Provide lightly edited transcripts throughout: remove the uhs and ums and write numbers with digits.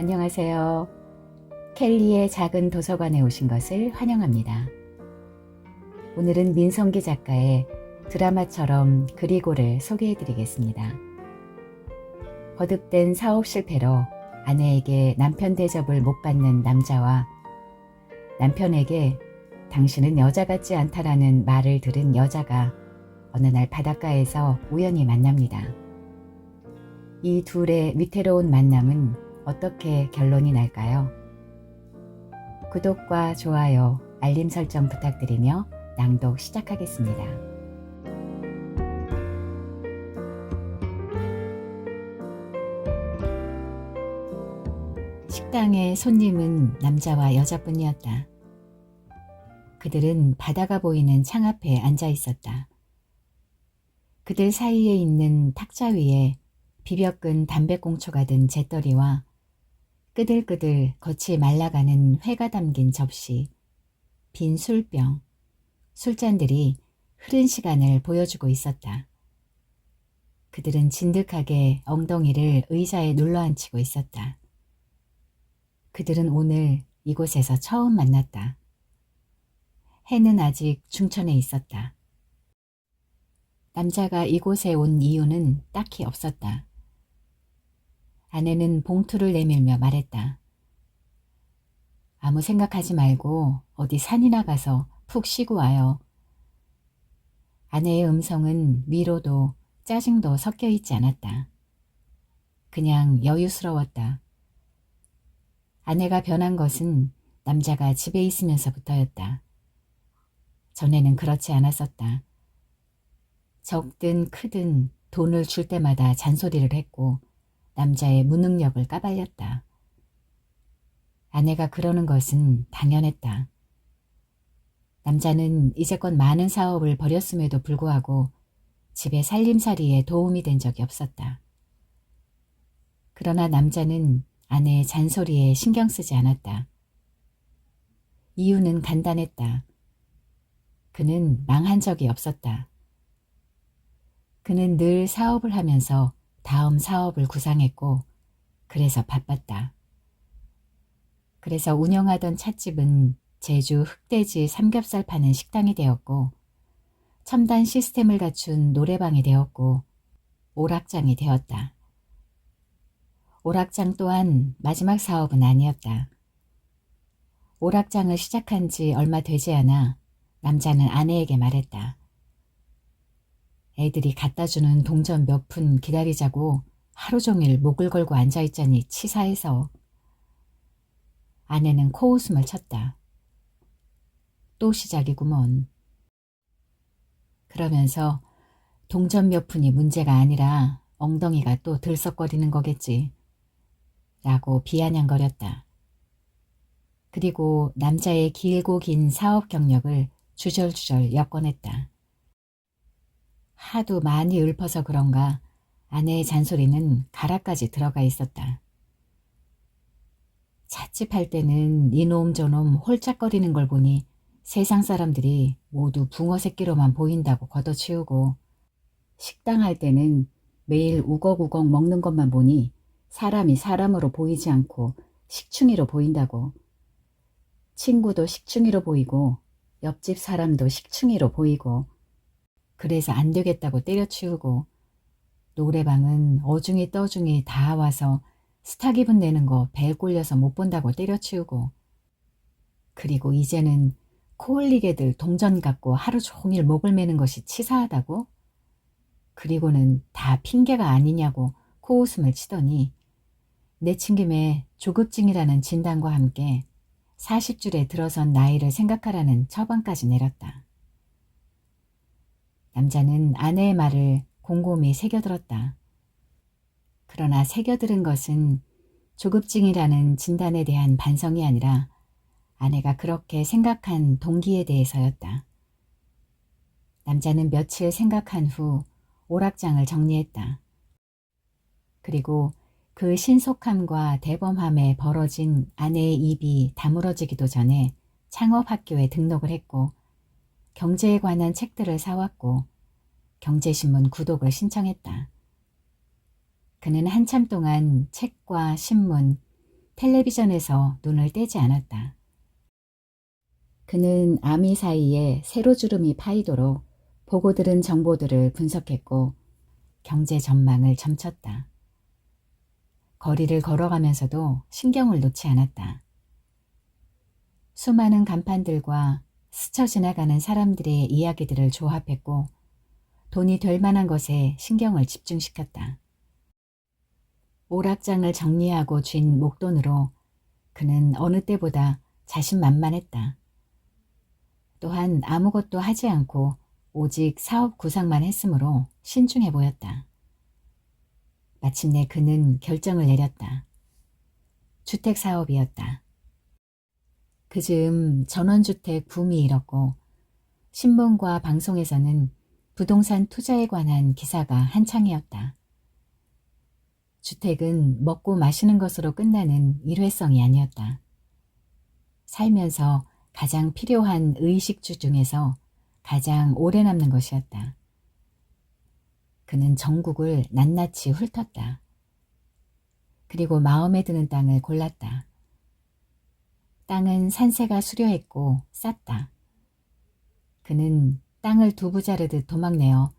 안녕하세요. 켈리의 작은 도서관에 오신 것을 환영합니다. 오늘은 민성기 작가의 드라마처럼 그리고를 소개해 드리겠습니다. 거듭된 사업 실패로 아내에게 남편 대접을 못 받는 남자와 남편에게 당신은 여자 같지 않다라는 말을 들은 여자가 어느 날 바닷가에서 우연히 만납니다. 이 둘의 위태로운 만남은 어떻게 결론이 날까요? 구독과 좋아요, 알림 설정 부탁드리며 낭독 시작하겠습니다. 식당의 손님은 남자와 여자뿐이었다. 그들은 바다가 보이는 창 앞에 앉아 있었다. 그들 사이에 있는 탁자 위에 비벼끈 담배꽁초가 든 재떨이와 끄들끄들 겉이 말라가는 회가 담긴 접시, 빈 술병, 술잔들이 흐른 시간을 보여주고 있었다. 그들은 진득하게 엉덩이를 의자에 눌러앉히고 있었다. 그들은 오늘 이곳에서 처음 만났다. 해는 아직 중천에 있었다. 남자가 이곳에 온 이유는 딱히 없었다. 아내는 봉투를 내밀며 말했다. 아무 생각하지 말고 어디 산이나 가서 푹 쉬고 와요. 아내의 음성은 위로도 짜증도 섞여 있지 않았다. 그냥 여유스러웠다. 아내가 변한 것은 남자가 집에 있으면서부터였다. 전에는 그렇지 않았었다. 적든 크든 돈을 줄 때마다 잔소리를 했고 남자의 무능력을 까발렸다. 아내가 그러는 것은 당연했다. 남자는 이제껏 많은 사업을 벌였음에도 불구하고 집의 살림살이에 도움이 된 적이 없었다. 그러나 남자는 아내의 잔소리에 신경 쓰지 않았다. 이유는 간단했다. 그는 망한 적이 없었다. 그는 늘 사업을 하면서 다음 사업을 구상했고 그래서 바빴다. 그래서 운영하던 찻집은 제주 흑돼지 삼겹살 파는 식당이 되었고 첨단 시스템을 갖춘 노래방이 되었고 오락장이 되었다. 오락장 또한 마지막 사업은 아니었다. 오락장을 시작한 지 얼마 되지 않아 남자는 아내에게 말했다. 애들이 갖다주는 동전 몇 푼 기다리자고 하루 종일 목을 걸고 앉아있자니 치사해서. 아내는 코웃음을 쳤다. 또 시작이구먼. 그러면서 동전 몇 푼이 문제가 아니라 엉덩이가 또 들썩거리는 거겠지. 라고 비아냥거렸다. 그리고 남자의 길고 긴 사업 경력을 주절주절 엮어냈다. 하도 많이 읊어서 그런가 아내의 잔소리는 가락까지 들어가 있었다. 찻집 할 때는 이놈 저놈 홀짝거리는 걸 보니 세상 사람들이 모두 붕어 새끼로만 보인다고 걷어치우고 식당 할 때는 매일 우걱우걱 먹는 것만 보니 사람이 사람으로 보이지 않고 식충이로 보인다고. 친구도 식충이로 보이고 옆집 사람도 식충이로 보이고 그래서 안 되겠다고 때려치우고 노래방은 어중이 떠중이 다 와서 스타 기분 내는 거 배 꼴려서 못 본다고 때려치우고 그리고 이제는 코흘리게들 동전 갖고 하루 종일 목을 매는 것이 치사하다고? 그리고는 다 핑계가 아니냐고 코웃음을 치더니 내친 김에 조급증이라는 진단과 함께 40줄에 들어선 나이를 생각하라는 처방까지 내렸다. 남자는 아내의 말을 곰곰이 새겨들었다. 그러나 새겨들은 것은 조급증이라는 진단에 대한 반성이 아니라 아내가 그렇게 생각한 동기에 대해서였다. 남자는 며칠 생각한 후 오락장을 정리했다. 그리고 그 신속함과 대범함에 벌어진 아내의 입이 다물어지기도 전에 창업학교에 등록을 했고 경제에 관한 책들을 사왔고 경제신문 구독을 신청했다. 그는 한참 동안 책과 신문, 텔레비전에서 눈을 떼지 않았다. 그는 아미 사이에 세로주름이 파이도록 보고 들은 정보들을 분석했고 경제 전망을 점쳤다. 거리를 걸어가면서도 신경을 놓지 않았다. 수많은 간판들과 스쳐 지나가는 사람들의 이야기들을 조합했고 돈이 될 만한 것에 신경을 집중시켰다. 오락장을 정리하고 쥔 목돈으로 그는 어느 때보다 자신만만했다. 또한 아무것도 하지 않고 오직 사업 구상만 했으므로 신중해 보였다. 마침내 그는 결정을 내렸다. 주택 사업이었다. 그즈음 전원주택 붐이 일었고 신문과 방송에서는 부동산 투자에 관한 기사가 한창이었다. 주택은 먹고 마시는 것으로 끝나는 일회성이 아니었다. 살면서 가장 필요한 의식주 중에서 가장 오래 남는 것이었다. 그는 전국을 낱낱이 훑었다. 그리고 마음에 드는 땅을 골랐다. 땅은 산세가 수려했고 쌌다. 그는 땅을 두부 자르듯 도망내어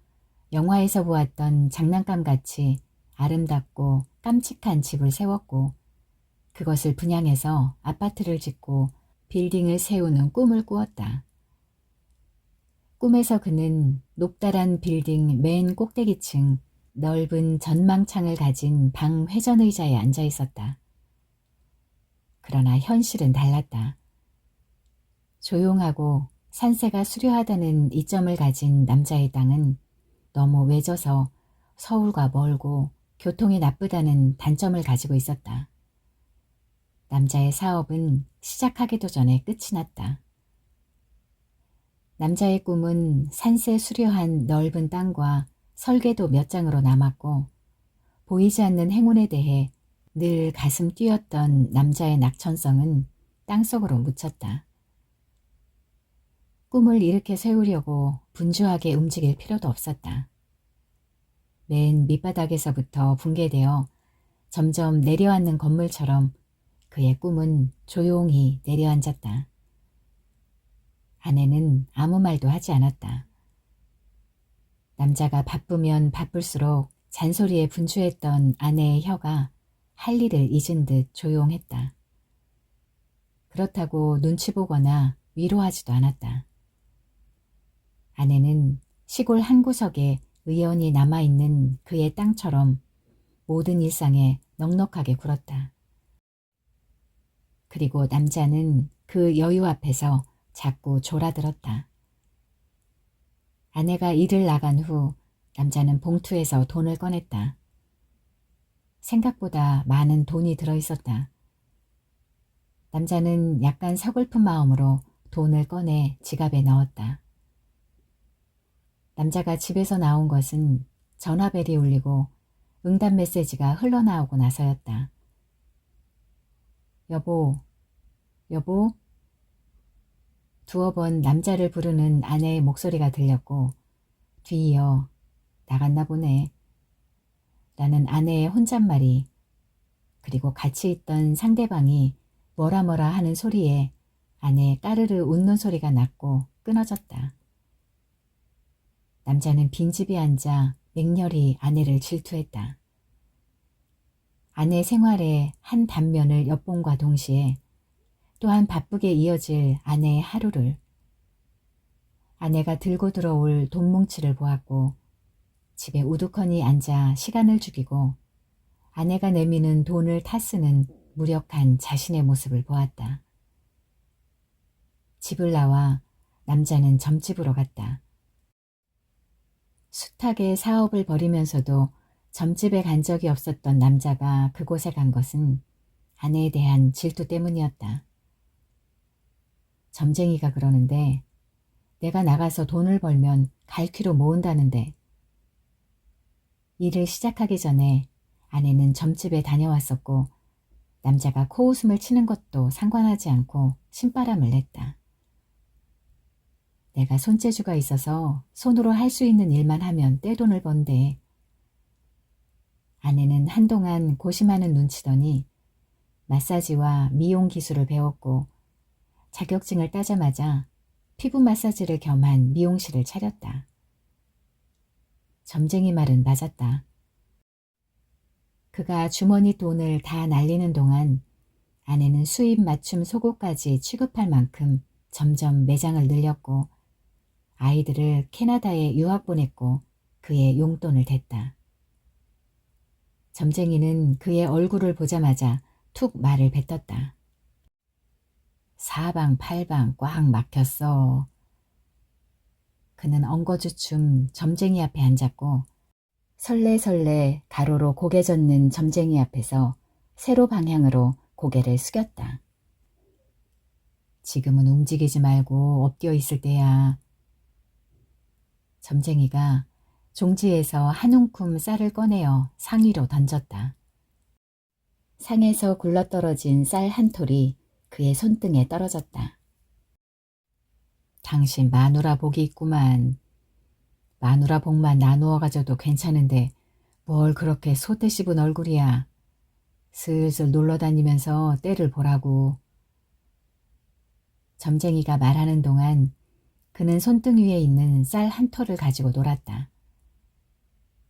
영화에서 보았던 장난감같이 아름답고 깜찍한 집을 세웠고 그것을 분양해서 아파트를 짓고 빌딩을 세우는 꿈을 꾸었다. 꿈에서 그는 높다란 빌딩 맨 꼭대기층 넓은 전망창을 가진 방 회전 의자에 앉아 있었다. 그러나 현실은 달랐다. 조용하고 산세가 수려하다는 이점을 가진 남자의 땅은 너무 외져서 서울과 멀고 교통이 나쁘다는 단점을 가지고 있었다. 남자의 사업은 시작하기도 전에 끝이 났다. 남자의 꿈은 산세 수려한 넓은 땅과 설계도 몇 장으로 남았고 보이지 않는 행운에 대해 늘 가슴 뛰었던 남자의 낙천성은 땅속으로 묻혔다. 꿈을 이렇게 세우려고 분주하게 움직일 필요도 없었다. 맨 밑바닥에서부터 붕괴되어 점점 내려앉는 건물처럼 그의 꿈은 조용히 내려앉았다. 아내는 아무 말도 하지 않았다. 남자가 바쁘면 바쁠수록 잔소리에 분주했던 아내의 혀가 할 일을 잊은 듯 조용했다. 그렇다고 눈치 보거나 위로하지도 않았다. 아내는 시골 한 구석에 의연히 남아있는 그의 땅처럼 모든 일상에 넉넉하게 굴었다. 그리고 남자는 그 여유 앞에서 자꾸 졸아들었다. 아내가 일을 나간 후 남자는 봉투에서 돈을 꺼냈다. 생각보다 많은 돈이 들어있었다. 남자는 약간 서글픈 마음으로 돈을 꺼내 지갑에 넣었다. 남자가 집에서 나온 것은 전화벨이 울리고 응답 메시지가 흘러나오고 나서였다. 여보, 여보? 두어 번 남자를 부르는 아내의 목소리가 들렸고 뒤이어 나갔나 보네. 라는 아내의 혼잣말이 그리고 같이 있던 상대방이 뭐라 뭐라 하는 소리에 아내의 까르르 웃는 소리가 났고 끊어졌다. 남자는 빈집에 앉아 맹렬히 아내를 질투했다. 아내 생활의 한 단면을 엿봄과 동시에 또한 바쁘게 이어질 아내의 하루를 아내가 들고 들어올 돈뭉치를 보았고 집에 우두커니 앉아 시간을 죽이고 아내가 내미는 돈을 타쓰는 무력한 자신의 모습을 보았다. 집을 나와 남자는 점집으로 갔다. 숱하게 사업을 벌이면서도 점집에 간 적이 없었던 남자가 그곳에 간 것은 아내에 대한 질투 때문이었다. 점쟁이가 그러는데 내가 나가서 돈을 벌면 갈퀴로 모은다는데 일을 시작하기 전에 아내는 점집에 다녀왔었고 남자가 코웃음을 치는 것도 상관하지 않고 신바람을 냈다. 내가 손재주가 있어서 손으로 할 수 있는 일만 하면 떼돈을 번대. 아내는 한동안 고심하는 눈치더니 마사지와 미용 기술을 배웠고 자격증을 따자마자 피부 마사지를 겸한 미용실을 차렸다. 점쟁이 말은 맞았다. 그가 주머니 돈을 다 날리는 동안 아내는 수입 맞춤 속옷까지 취급할 만큼 점점 매장을 늘렸고 아이들을 캐나다에 유학 보냈고 그의 용돈을 댔다. 점쟁이는 그의 얼굴을 보자마자 툭 말을 뱉었다. 사방팔방 꽉 막혔어. 그는 엉거주춤 점쟁이 앞에 앉았고 설레설레 가로로 고개 젓는 점쟁이 앞에서 세로 방향으로 고개를 숙였다. 지금은 움직이지 말고 엎드려 있을 때야. 점쟁이가 종지에서 한 움큼 쌀을 꺼내어 상 위로 던졌다. 상에서 굴러떨어진 쌀 한 톨이 그의 손등에 떨어졌다. 당신 마누라 복이 있구만. 마누라 복만 나누어 가져도 괜찮은데 뭘 그렇게 소태 씹은 얼굴이야. 슬슬 놀러다니면서 때를 보라고. 점쟁이가 말하는 동안 그는 손등 위에 있는 쌀 한 톨을 가지고 놀았다.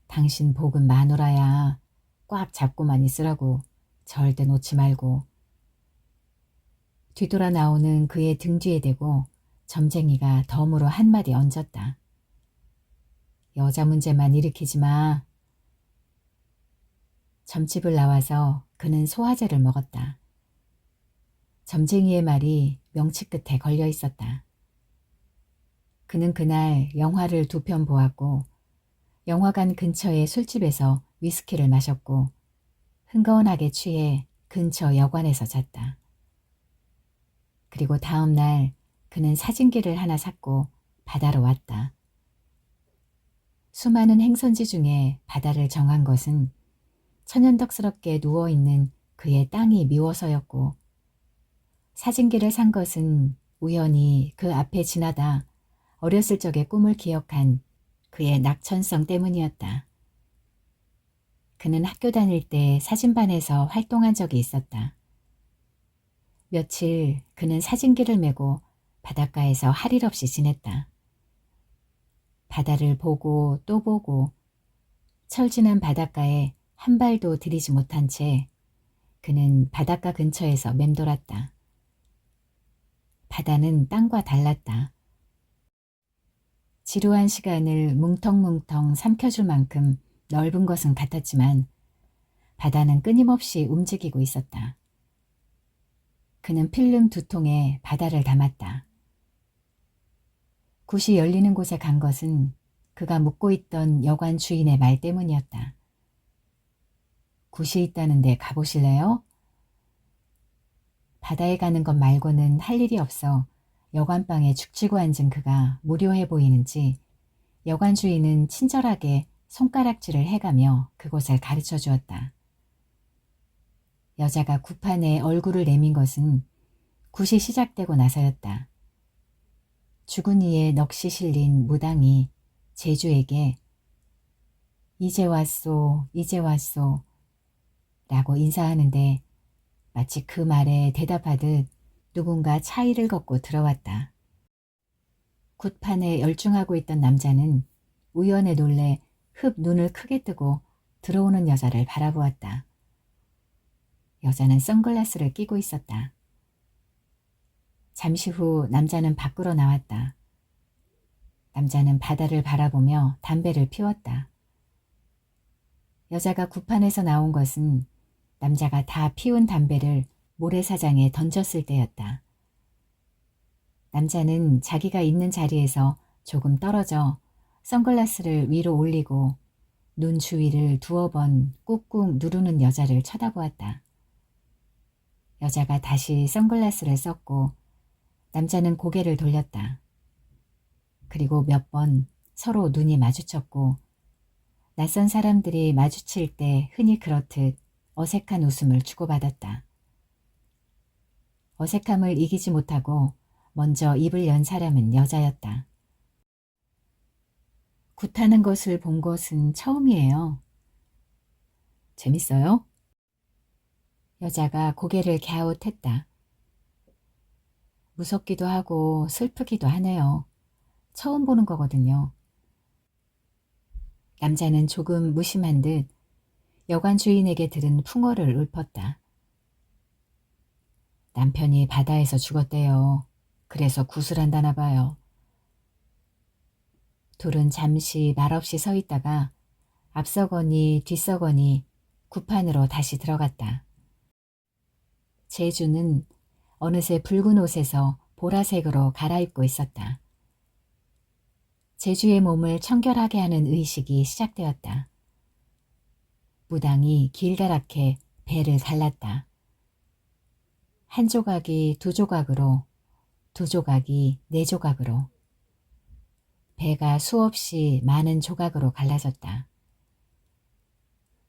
당신 복은 마누라야. 꽉 잡고만 있으라고. 절대 놓지 말고. 뒤돌아 나오는 그의 등 뒤에 대고 점쟁이가 덤으로 한마디 얹었다. 여자 문제만 일으키지 마. 점집을 나와서 그는 소화제를 먹었다. 점쟁이의 말이 명치 끝에 걸려 있었다. 그는 그날 영화를 2편 보았고 영화관 근처의 술집에서 위스키를 마셨고 흥건하게 취해 근처 여관에서 잤다. 그리고 다음 날 그는 사진기를 하나 샀고 바다로 왔다. 수많은 행선지 중에 바다를 정한 것은 천연덕스럽게 누워있는 그의 땅이 미워서였고 사진기를 산 것은 우연히 그 앞에 지나다 어렸을 적의 꿈을 기억한 그의 낙천성 때문이었다. 그는 학교 다닐 때 사진반에서 활동한 적이 있었다. 며칠 그는 사진기를 메고 바닷가에서 할 일 없이 지냈다. 바다를 보고 또 보고 철진한 바닷가에 한 발도 들이지 못한 채 그는 바닷가 근처에서 맴돌았다. 바다는 땅과 달랐다. 지루한 시간을 뭉텅뭉텅 삼켜줄 만큼 넓은 것은 같았지만 바다는 끊임없이 움직이고 있었다. 그는 필름 2통에 바다를 담았다. 굿이 열리는 곳에 간 것은 그가 묵고 있던 여관 주인의 말 때문이었다. 굿이 있다는데 가보실래요? 바다에 가는 것 말고는 할 일이 없어 여관방에 죽치고 앉은 그가 무료해 보이는지 여관 주인은 친절하게 손가락질을 해가며 그곳을 가르쳐 주었다. 여자가 굿판에 얼굴을 내민 것은 굿이 시작되고 나서였다. 죽은 이의 넋이 실린 무당이 제주에게 이제 왔소, 이제 왔소 라고 인사하는데 마치 그 말에 대답하듯 누군가 차이를 걷고 들어왔다. 굿판에 열중하고 있던 남자는 우연에 놀래 흡 눈을 크게 뜨고 들어오는 여자를 바라보았다. 여자는 선글라스를 끼고 있었다. 잠시 후 남자는 밖으로 나왔다. 남자는 바다를 바라보며 담배를 피웠다. 여자가 굿판에서 나온 것은 남자가 다 피운 담배를 모래사장에 던졌을 때였다. 남자는 자기가 있는 자리에서 조금 떨어져 선글라스를 위로 올리고 눈 주위를 2번 꾹꾹 누르는 여자를 쳐다보았다. 여자가 다시 선글라스를 썼고 남자는 고개를 돌렸다. 그리고 몇 번 서로 눈이 마주쳤고 낯선 사람들이 마주칠 때 흔히 그렇듯 어색한 웃음을 주고받았다. 어색함을 이기지 못하고 먼저 입을 연 사람은 여자였다. 굿하는 것을 본 것은 처음이에요. 재밌어요? 여자가 고개를 갸웃했다. 무섭기도 하고 슬프기도 하네요. 처음 보는 거거든요. 남자는 조금 무심한 듯 여관 주인에게 들은 풍어를 읊었다. 남편이 바다에서 죽었대요. 그래서 구슬한다나 봐요. 둘은 잠시 말없이 서 있다가 앞서거니 뒤서거니 구판으로 다시 들어갔다. 제주는 어느새 붉은 옷에서 보라색으로 갈아입고 있었다. 제주의 몸을 청결하게 하는 의식이 시작되었다. 무당이 길가랗게 배를 갈랐다. 한 조각이 두 조각으로, 두 조각이 네 조각으로. 배가 수없이 많은 조각으로 갈라졌다.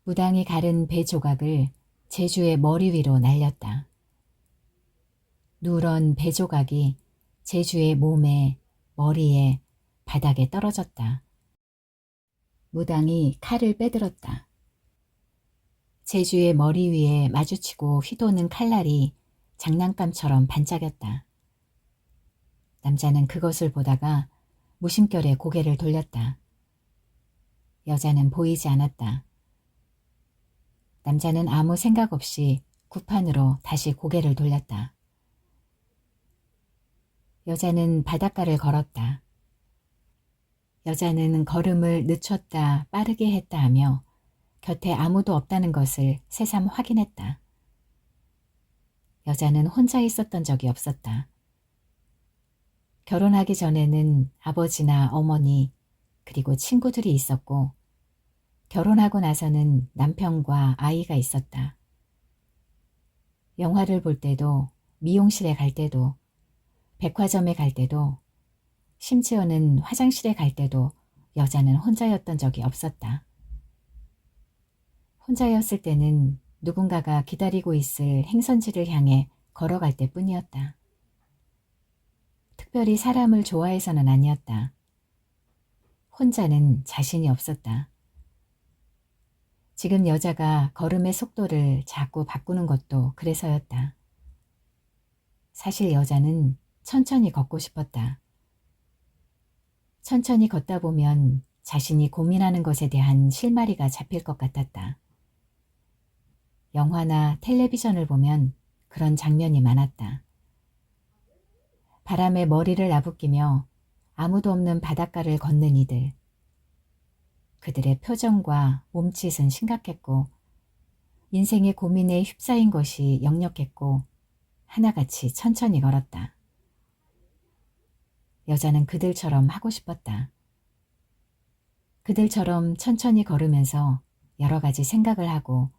무당이 가른 배 조각을 제주의 머리 위로 날렸다. 누런 배 조각이 제주의 몸에, 머리에, 바닥에 떨어졌다. 무당이 칼을 빼들었다. 제주의 머리 위에 마주치고 휘도는 칼날이 장난감처럼 반짝였다. 남자는 그것을 보다가 무심결에 고개를 돌렸다. 여자는 보이지 않았다. 남자는 아무 생각 없이 구판으로 다시 고개를 돌렸다. 여자는 바닷가를 걸었다. 여자는 걸음을 늦췄다 빠르게 했다 하며 곁에 아무도 없다는 것을 새삼 확인했다. 여자는 혼자 있었던 적이 없었다. 결혼하기 전에는 아버지나 어머니 그리고 친구들이 있었고 결혼하고 나서는 남편과 아이가 있었다. 영화를 볼 때도 미용실에 갈 때도 백화점에 갈 때도 심지어는 화장실에 갈 때도 여자는 혼자였던 적이 없었다. 혼자였을 때는 누군가가 기다리고 있을 행선지를 향해 걸어갈 때뿐이었다. 특별히 사람을 좋아해서는 아니었다. 혼자는 자신이 없었다. 지금 여자가 걸음의 속도를 자꾸 바꾸는 것도 그래서였다. 사실 여자는 천천히 걷고 싶었다. 천천히 걷다 보면 자신이 고민하는 것에 대한 실마리가 잡힐 것 같았다. 영화나 텔레비전을 보면 그런 장면이 많았다. 바람에 머리를 아부끼며 아무도 없는 바닷가를 걷는 이들. 그들의 표정과 몸짓은 심각했고 인생의 고민에 휩싸인 것이 역력했고 하나같이 천천히 걸었다. 여자는 그들처럼 하고 싶었다. 그들처럼 천천히 걸으면서 여러 가지 생각을 하고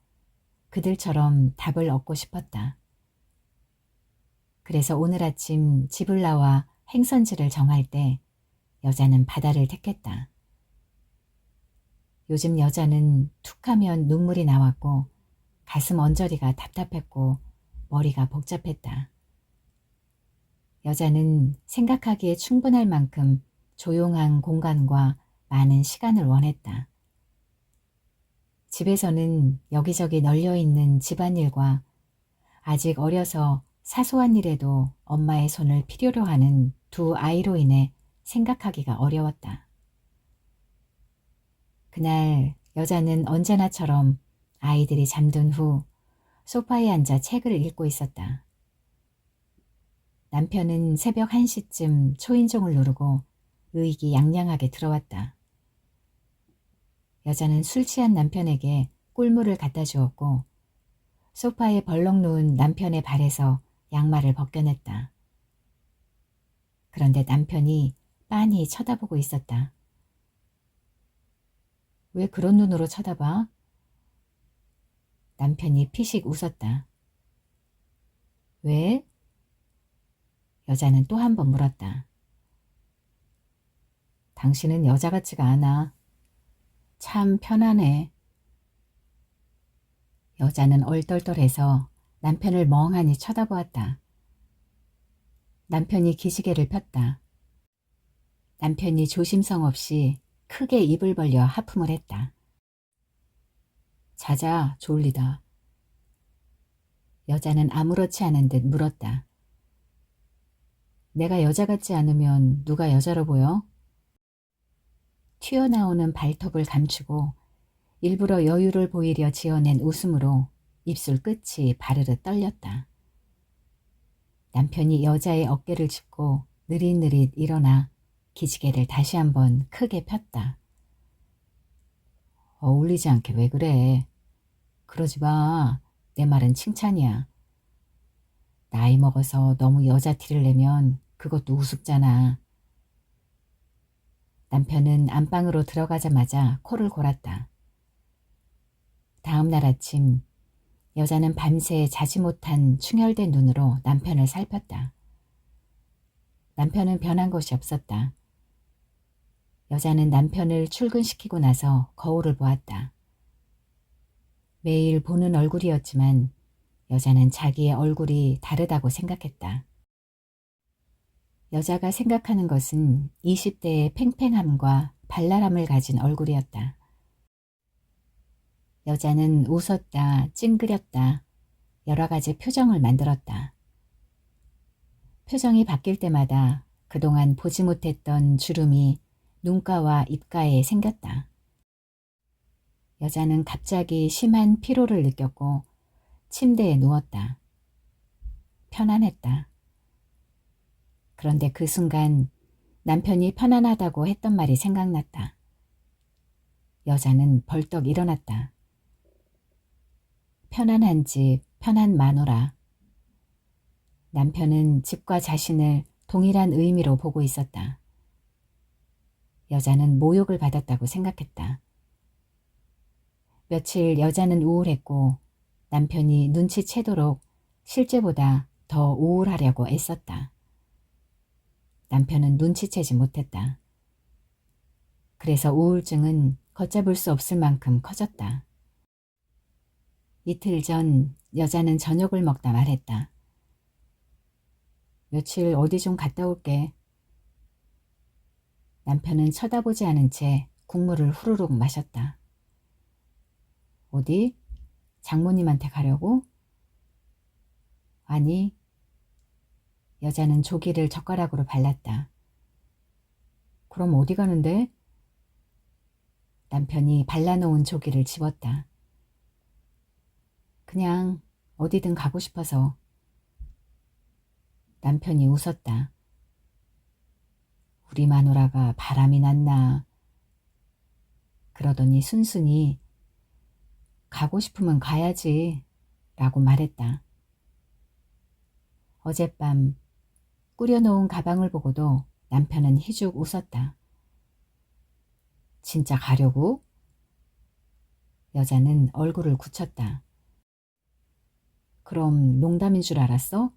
그들처럼 답을 얻고 싶었다. 그래서 오늘 아침 집을 나와 행선지를 정할 때 여자는 바다를 택했다. 요즘 여자는 툭하면 눈물이 나왔고 가슴 언저리가 답답했고 머리가 복잡했다. 여자는 생각하기에 충분할 만큼 조용한 공간과 많은 시간을 원했다. 집에서는 여기저기 널려있는 집안일과 아직 어려서 사소한 일에도 엄마의 손을 필요로 하는 두 아이로 인해 생각하기가 어려웠다. 그날 여자는 언제나처럼 아이들이 잠든 후 소파에 앉아 책을 읽고 있었다. 남편은 새벽 1시쯤 초인종을 누르고 의기양양하게 들어왔다. 여자는 술 취한 남편에게 꿀물을 갖다 주었고 소파에 벌렁 누운 남편의 발에서 양말을 벗겨냈다. 그런데 남편이 빤히 쳐다보고 있었다. 왜 그런 눈으로 쳐다봐? 남편이 피식 웃었다. 왜? 여자는 또 한 번 물었다. 당신은 여자 같지가 않아. 참 편하네. 여자는 얼떨떨해서 남편을 멍하니 쳐다보았다. 남편이 기지개를 폈다. 남편이 조심성 없이 크게 입을 벌려 하품을 했다. 자자, 졸리다. 여자는 아무렇지 않은 듯 물었다. 내가 여자 같지 않으면 누가 여자로 보여? 튀어나오는 발톱을 감추고 일부러 여유를 보이려 지어낸 웃음으로 입술 끝이 바르르 떨렸다. 남편이 여자의 어깨를 짚고 느릿느릿 일어나 기지개를 다시 한번 크게 폈다. 어울리지 않게 왜 그래? 그러지 마. 내 말은 칭찬이야. 나이 먹어서 너무 여자 티를 내면 그것도 우습잖아. 남편은 안방으로 들어가자마자 코를 골았다. 다음 날 아침 여자는 밤새 자지 못한 충혈된 눈으로 남편을 살폈다. 남편은 변한 것이 없었다. 여자는 남편을 출근시키고 나서 거울을 보았다. 매일 보는 얼굴이었지만 여자는 자기의 얼굴이 다르다고 생각했다. 여자가 생각하는 것은 20대의 팽팽함과 발랄함을 가진 얼굴이었다. 여자는 웃었다, 찡그렸다, 여러 가지 표정을 만들었다. 표정이 바뀔 때마다 그동안 보지 못했던 주름이 눈가와 입가에 생겼다. 여자는 갑자기 심한 피로를 느꼈고 침대에 누웠다. 편안했다. 그런데 그 순간 남편이 편안하다고 했던 말이 생각났다. 여자는 벌떡 일어났다. 편안한 집, 편한 마누라. 남편은 집과 자신을 동일한 의미로 보고 있었다. 여자는 모욕을 받았다고 생각했다. 며칠 여자는 우울했고 남편이 눈치채도록 실제보다 더 우울하려고 애썼다. 남편은 눈치채지 못했다. 그래서 우울증은 걷잡을 수 없을 만큼 커졌다. 이틀 전 여자는 저녁을 먹다 말했다. 며칠 어디 좀 갔다 올게. 남편은 쳐다보지 않은 채 국물을 후루룩 마셨다. 어디? 장모님한테 가려고? 아니. 여자는 조기를 젓가락으로 발랐다. 그럼 어디 가는데? 남편이 발라놓은 조기를 집었다. 그냥 어디든 가고 싶어서. 남편이 웃었다. 우리 마누라가 바람이 났나. 그러더니 순순히 가고 싶으면 가야지 라고 말했다. 어젯밤 꾸려놓은 가방을 보고도 남편은 희죽 웃었다. 진짜 가려고? 여자는 얼굴을 굳혔다. 그럼 농담인 줄 알았어?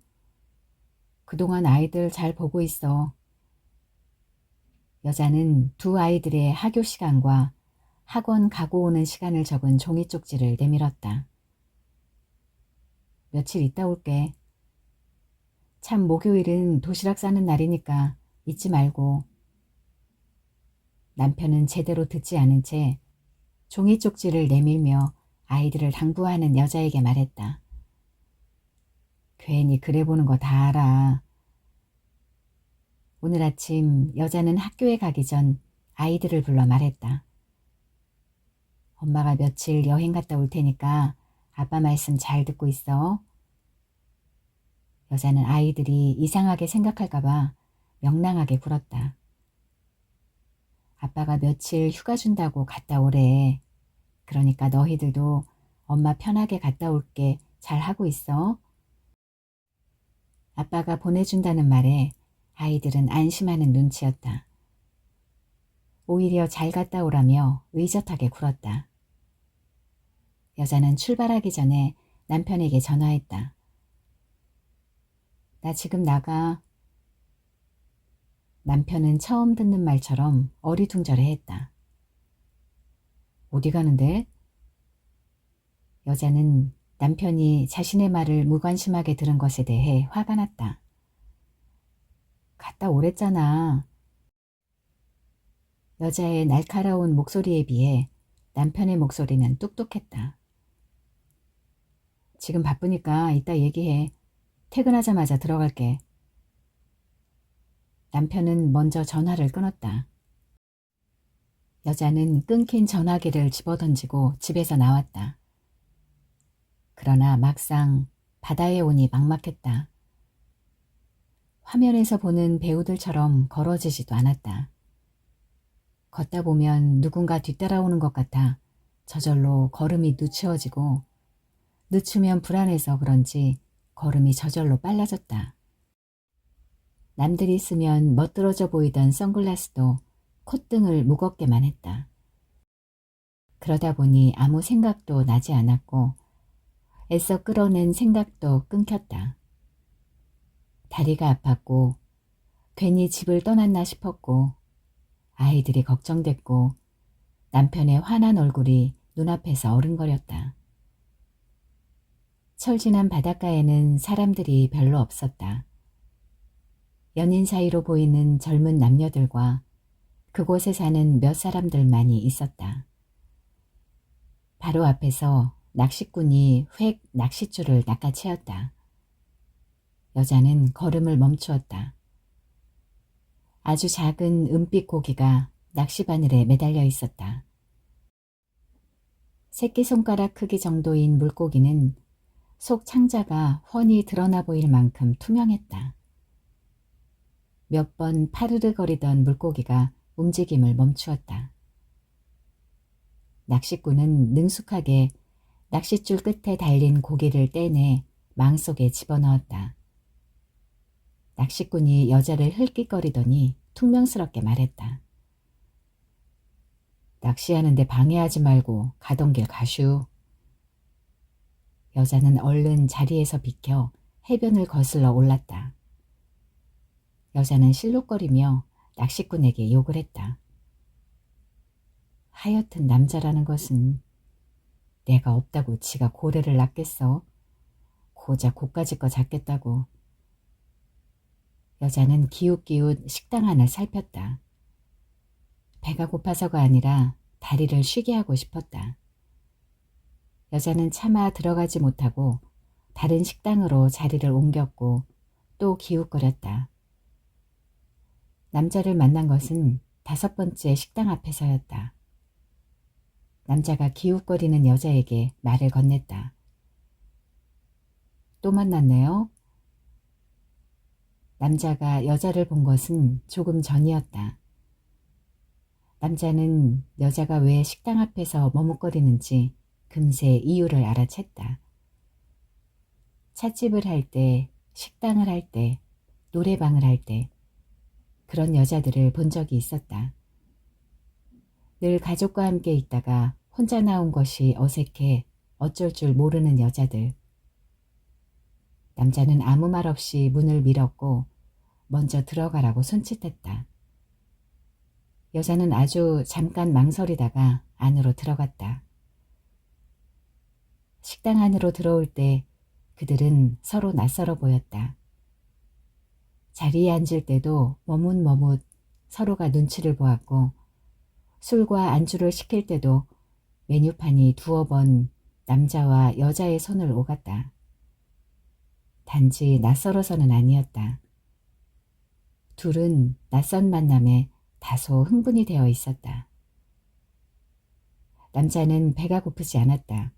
그동안 아이들 잘 보고 있어. 여자는 두 아이들의 학교 시간과 학원 가고 오는 시간을 적은 종이 쪽지를 내밀었다. 며칠 있다 올게. 참 목요일은 도시락 싸는 날이니까 잊지 말고. 남편은 제대로 듣지 않은 채 종이 쪽지를 내밀며 아이들을 당부하는 여자에게 말했다. 괜히 그래 보는 거 다 알아. 오늘 아침 여자는 학교에 가기 전 아이들을 불러 말했다. 엄마가 며칠 여행 갔다 올 테니까 아빠 말씀 잘 듣고 있어. 여자는 아이들이 이상하게 생각할까봐 명랑하게 굴었다. 아빠가 며칠 휴가 준다고 갔다 오래. 그러니까 너희들도 엄마 편하게 갔다 올게 잘 하고 있어. 아빠가 보내준다는 말에 아이들은 안심하는 눈치였다. 오히려 잘 갔다 오라며 의젓하게 굴었다. 여자는 출발하기 전에 남편에게 전화했다. 나 지금 나가. 남편은 처음 듣는 말처럼 어리둥절해했다. 어디 가는데? 여자는 남편이 자신의 말을 무관심하게 들은 것에 대해 화가 났다. 갔다 오랬잖아. 여자의 날카로운 목소리에 비해 남편의 목소리는 뚝뚝했다. 지금 바쁘니까 이따 얘기해. 퇴근하자마자 들어갈게. 남편은 먼저 전화를 끊었다. 여자는 끊긴 전화기를 집어던지고 집에서 나왔다. 그러나 막상 바다에 오니 막막했다. 화면에서 보는 배우들처럼 걸어지지도 않았다. 걷다 보면 누군가 뒤따라오는 것 같아 저절로 걸음이 늦추어지고 늦추면 불안해서 그런지 걸음이 저절로 빨라졌다. 남들이 쓰면 멋들어져 보이던 선글라스도 콧등을 무겁게만 했다. 그러다 보니 아무 생각도 나지 않았고 애써 끌어낸 생각도 끊겼다. 다리가 아팠고 괜히 집을 떠났나 싶었고 아이들이 걱정됐고 남편의 화난 얼굴이 눈앞에서 어른거렸다. 철진한 바닷가에는 사람들이 별로 없었다. 연인 사이로 보이는 젊은 남녀들과 그곳에 사는 몇 사람들만이 있었다. 바로 앞에서 낚시꾼이 획 낚싯줄을 낚아채었다. 여자는 걸음을 멈추었다. 아주 작은 은빛 고기가 낚시바늘에 매달려 있었다. 새끼손가락 크기 정도인 물고기는 속 창자가 훤히 드러나 보일 만큼 투명했다. 몇 번 파르르거리던 물고기가 움직임을 멈추었다. 낚시꾼은 능숙하게 낚싯줄 끝에 달린 고기를 떼내 망 속에 집어넣었다. 낚시꾼이 여자를 흘낏거리더니 퉁명스럽게 말했다. 낚시하는데 방해하지 말고 가던 길 가슈. 여자는 얼른 자리에서 비켜 해변을 거슬러 올랐다. 여자는 실룩거리며 낚시꾼에게 욕을 했다. 하여튼 남자라는 것은 내가 없다고 지가 고래를 낚겠어. 고작 고까지 거 잡겠다고. 여자는 기웃기웃 식당 안을 살폈다. 배가 고파서가 아니라 다리를 쉬게 하고 싶었다. 여자는 차마 들어가지 못하고 다른 식당으로 자리를 옮겼고 또 기웃거렸다. 남자를 만난 것은 5번째 식당 앞에서였다. 남자가 기웃거리는 여자에게 말을 건넸다. 또 만났네요. 남자가 여자를 본 것은 조금 전이었다. 남자는 여자가 왜 식당 앞에서 머뭇거리는지 금세 이유를 알아챘다. 찻집을 할 때, 식당을 할 때, 노래방을 할 때 그런 여자들을 본 적이 있었다. 늘 가족과 함께 있다가 혼자 나온 것이 어색해 어쩔 줄 모르는 여자들. 남자는 아무 말 없이 문을 밀었고 먼저 들어가라고 손짓했다. 여자는 아주 잠깐 망설이다가 안으로 들어갔다. 식당 안으로 들어올 때 그들은 서로 낯설어 보였다. 자리에 앉을 때도 머뭇머뭇 서로가 눈치를 보았고 술과 안주를 시킬 때도 메뉴판이 2번 남자와 여자의 손을 오갔다. 단지 낯설어서는 아니었다. 둘은 낯선 만남에 다소 흥분이 되어 있었다. 남자는 배가 고프지 않았다.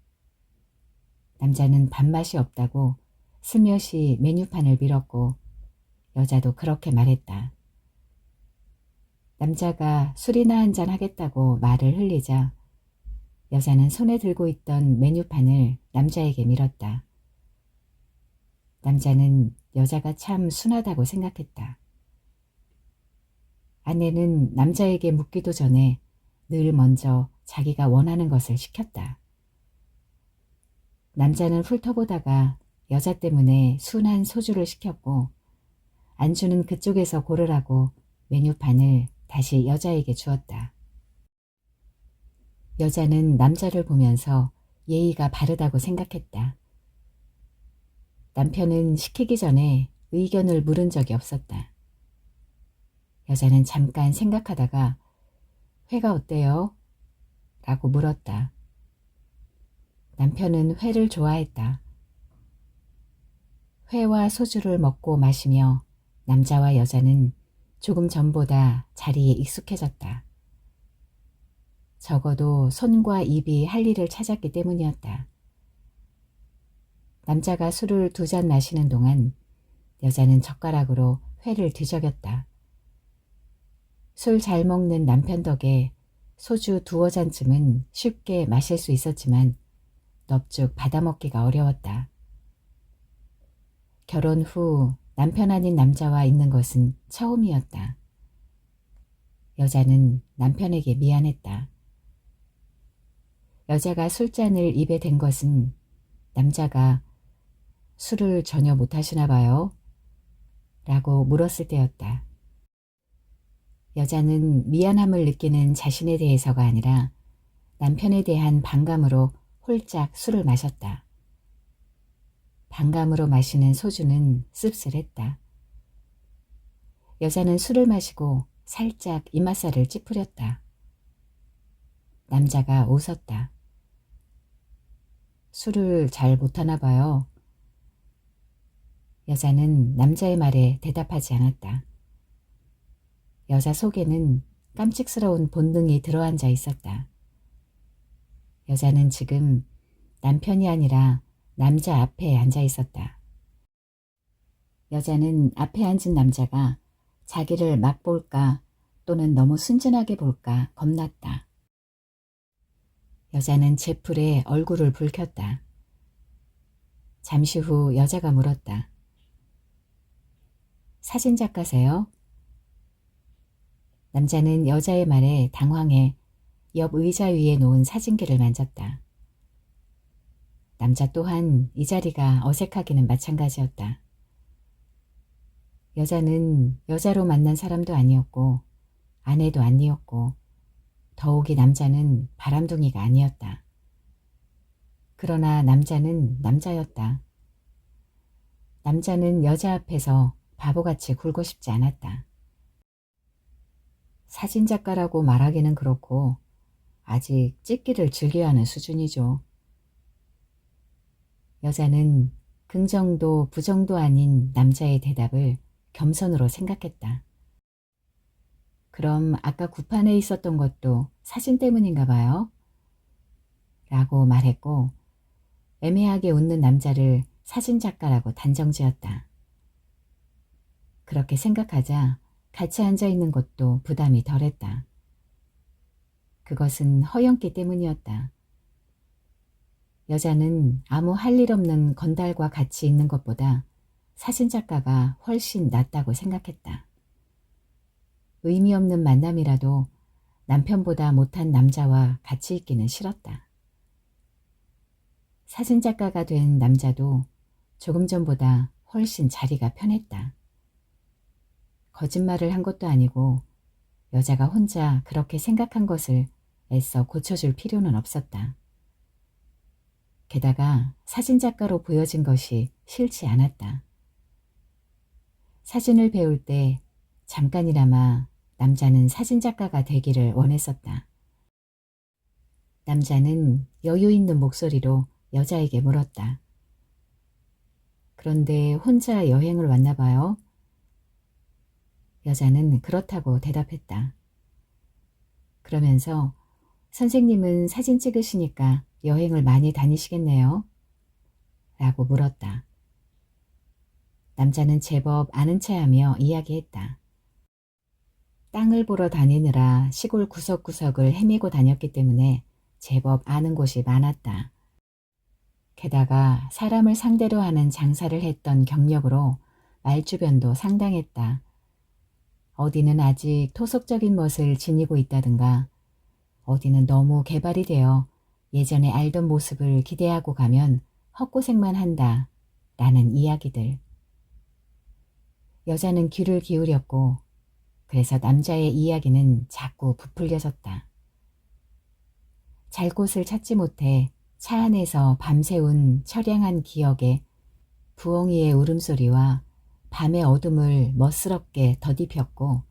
남자는 밥맛이 없다고 슬며시 메뉴판을 밀었고 여자도 그렇게 말했다. 남자가 술이나 한잔 하겠다고 말을 흘리자 여자는 손에 들고 있던 메뉴판을 남자에게 밀었다. 남자는 여자가 참 순하다고 생각했다. 아내는 남자에게 묻기도 전에 늘 먼저 자기가 원하는 것을 시켰다. 남자는 훑어보다가 여자 때문에 순한 소주를 시켰고 안주는 그쪽에서 고르라고 메뉴판을 다시 여자에게 주었다. 여자는 남자를 보면서 예의가 바르다고 생각했다. 남편은 시키기 전에 의견을 물은 적이 없었다. 여자는 잠깐 생각하다가 회가 어때요? 라고 물었다. 남편은 회를 좋아했다. 회와 소주를 먹고 마시며 남자와 여자는 조금 전보다 자리에 익숙해졌다. 적어도 손과 입이 할 일을 찾았기 때문이었다. 남자가 술을 2잔 마시는 동안 여자는 젓가락으로 회를 뒤적였다. 술 잘 먹는 남편 덕에 소주 2잔쯤은 쉽게 마실 수 있었지만 넙죽 받아먹기가 어려웠다. 결혼 후 남편 아닌 남자와 있는 것은 처음이었다. 여자는 남편에게 미안했다. 여자가 술잔을 입에 댄 것은 남자가 술을 전혀 못하시나 봐요? 라고 물었을 때였다. 여자는 미안함을 느끼는 자신에 대해서가 아니라 남편에 대한 반감으로 홀짝 술을 마셨다. 반감으로 마시는 소주는 씁쓸했다. 여자는 술을 마시고 살짝 이맛살을 찌푸렸다. 남자가 웃었다. 술을 잘 못하나 봐요. 여자는 남자의 말에 대답하지 않았다. 여자 속에는 깜찍스러운 본능이 들어앉아 있었다. 여자는 지금 남편이 아니라 남자 앞에 앉아 있었다. 여자는 앞에 앉은 남자가 자기를 막 볼까 또는 너무 순진하게 볼까 겁났다. 여자는 제풀에 얼굴을 붉혔다. 잠시 후 여자가 물었다. 사진작가세요? 남자는 여자의 말에 당황해 옆 의자 위에 놓은 사진기를 만졌다. 남자 또한 이 자리가 어색하기는 마찬가지였다. 여자는 여자로 만난 사람도 아니었고 아내도 아니었고 더욱이 남자는 바람둥이가 아니었다. 그러나 남자는 남자였다. 남자는 여자 앞에서 바보같이 굴고 싶지 않았다. 사진작가라고 말하기는 그렇고 아직 찍기를 즐겨하는 수준이죠. 여자는 긍정도 부정도 아닌 남자의 대답을 겸손으로 생각했다. 그럼 아까 구판에 있었던 것도 사진 때문인가 봐요? 라고 말했고 애매하게 웃는 남자를 사진작가라고 단정지었다. 그렇게 생각하자 같이 앉아있는 것도 부담이 덜했다. 그것은 허영기 때문이었다. 여자는 아무 할 일 없는 건달과 같이 있는 것보다 사진작가가 훨씬 낫다고 생각했다. 의미 없는 만남이라도 남편보다 못한 남자와 같이 있기는 싫었다. 사진작가가 된 남자도 조금 전보다 훨씬 자리가 편했다. 거짓말을 한 것도 아니고 여자가 혼자 그렇게 생각한 것을 애써 고쳐줄 필요는 없었다. 게다가 사진작가로 보여진 것이 싫지 않았다. 사진을 배울 때 잠깐이나마 남자는 사진작가가 되기를 원했었다. 남자는 여유 있는 목소리로 여자에게 물었다. 그런데 혼자 여행을 왔나 봐요? 여자는 그렇다고 대답했다. 그러면서 선생님은 사진 찍으시니까 여행을 많이 다니시겠네요? 라고 물었다. 남자는 제법 아는 체하며 이야기했다. 땅을 보러 다니느라 시골 구석구석을 헤매고 다녔기 때문에 제법 아는 곳이 많았다. 게다가 사람을 상대로 하는 장사를 했던 경력으로 말주변도 상당했다. 어디는 아직 토속적인 멋을 지니고 있다든가 어디는 너무 개발이 되어 예전에 알던 모습을 기대하고 가면 헛고생만 한다 라는 이야기들. 여자는 귀를 기울였고 그래서 남자의 이야기는 자꾸 부풀려졌다. 잘 곳을 찾지 못해 차 안에서 밤새운 처량한 기억에 부엉이의 울음소리와 밤의 어둠을 멋스럽게 덧입혔고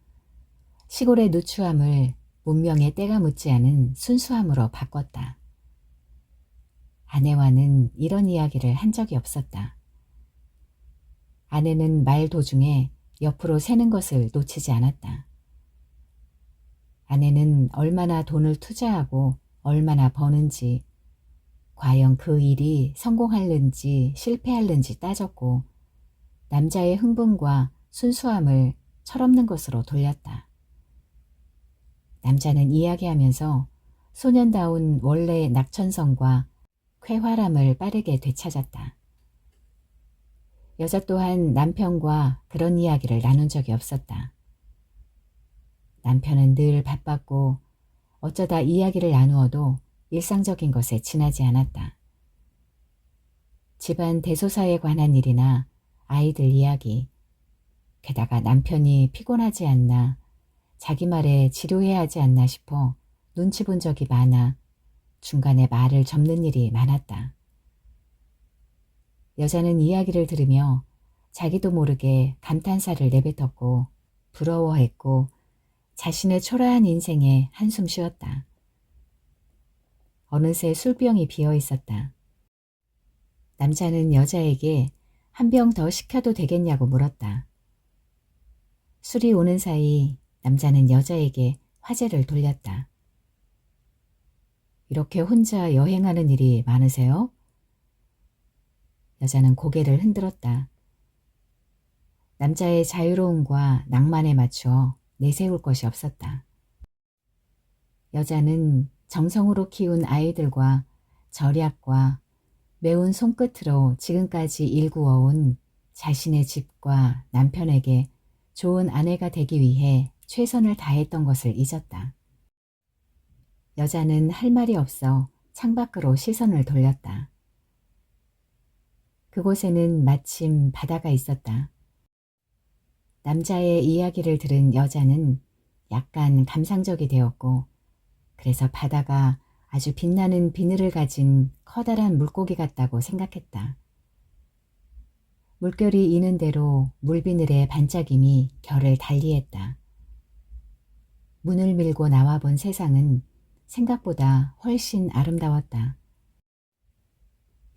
시골의 누추함을 문명의 때가 묻지 않은 순수함으로 바꿨다. 아내와는 이런 이야기를 한 적이 없었다. 아내는 말 도중에 옆으로 새는 것을 놓치지 않았다. 아내는 얼마나 돈을 투자하고 얼마나 버는지, 과연 그 일이 성공할는지 실패할는지 따졌고 남자의 흥분과 순수함을 철없는 것으로 돌렸다. 남자는 이야기하면서 소년다운 원래의 낙천성과 쾌활함을 빠르게 되찾았다. 여자 또한 남편과 그런 이야기를 나눈 적이 없었다. 남편은 늘 바빴고 어쩌다 이야기를 나누어도 일상적인 것에 지나지 않았다. 집안 대소사에 관한 일이나 아이들 이야기, 게다가 남편이 피곤하지 않나, 자기 말에 지루해 하지 않나 싶어 눈치 본 적이 많아 중간에 말을 접는 일이 많았다. 여자는 이야기를 들으며 자기도 모르게 감탄사를 내뱉었고 부러워했고 자신의 초라한 인생에 한숨 쉬었다. 어느새 술병이 비어 있었다. 남자는 여자에게 한 병 더 시켜도 되겠냐고 물었다. 술이 오는 사이 남자는 여자에게 화제를 돌렸다. 이렇게 혼자 여행하는 일이 많으세요? 여자는 고개를 흔들었다. 남자의 자유로움과 낭만에 맞춰 내세울 것이 없었다. 여자는 정성으로 키운 아이들과 절약과 매운 손끝으로 지금까지 일구어온 자신의 집과 남편에게 좋은 아내가 되기 위해 최선을 다했던 것을 잊었다. 여자는 할 말이 없어 창밖으로 시선을 돌렸다. 그곳에는 마침 바다가 있었다. 남자의 이야기를 들은 여자는 약간 감상적이 되었고 그래서 바다가 아주 빛나는 비늘을 가진 커다란 물고기 같다고 생각했다. 물결이 이는 대로 물비늘의 반짝임이 결을 달리했다. 문을 밀고 나와본 세상은 생각보다 훨씬 아름다웠다.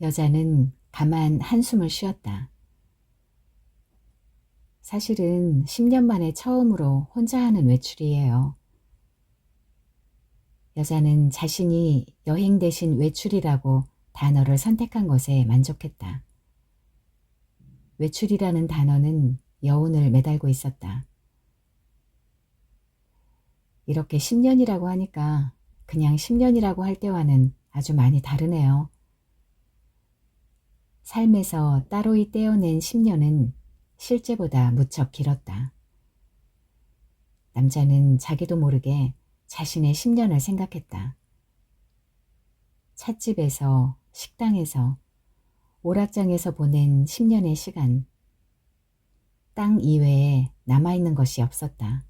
여자는 가만 한숨을 쉬었다. 사실은 10년 만에 처음으로 혼자 하는 외출이에요. 여자는 자신이 여행 대신 외출이라고 단어를 선택한 것에 만족했다. 외출이라는 단어는 여운을 매달고 있었다. 이렇게 10년이라고 하니까 그냥 10년이라고 할 때와는 아주 많이 다르네요. 삶에서 따로이 떼어낸 10년은 실제보다 무척 길었다. 남자는 자기도 모르게 자신의 10년을 생각했다. 찻집에서, 식당에서, 오락장에서 보낸 10년의 시간. 땅 이외에 남아있는 것이 없었다.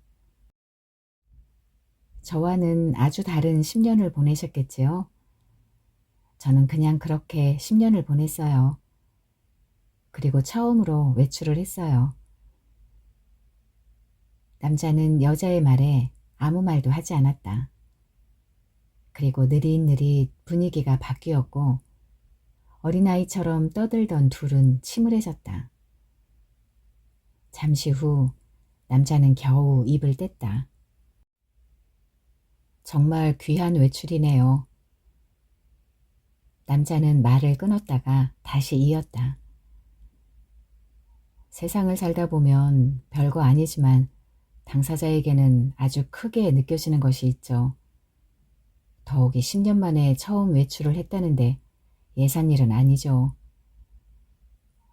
저와는 아주 다른 10년을 보내셨겠지요? 저는 그냥 그렇게 10년을 보냈어요. 그리고 처음으로 외출을 했어요. 남자는 여자의 말에 아무 말도 하지 않았다. 그리고 느릿느릿 분위기가 바뀌었고 어린아이처럼 떠들던 둘은 침울해졌다. 잠시 후 남자는 겨우 입을 뗐다. 정말 귀한 외출이네요. 남자는 말을 끊었다가 다시 이었다. 세상을 살다 보면 별거 아니지만 당사자에게는 아주 크게 느껴지는 것이 있죠. 더욱이 10년 만에 처음 외출을 했다는데 예산일은 아니죠.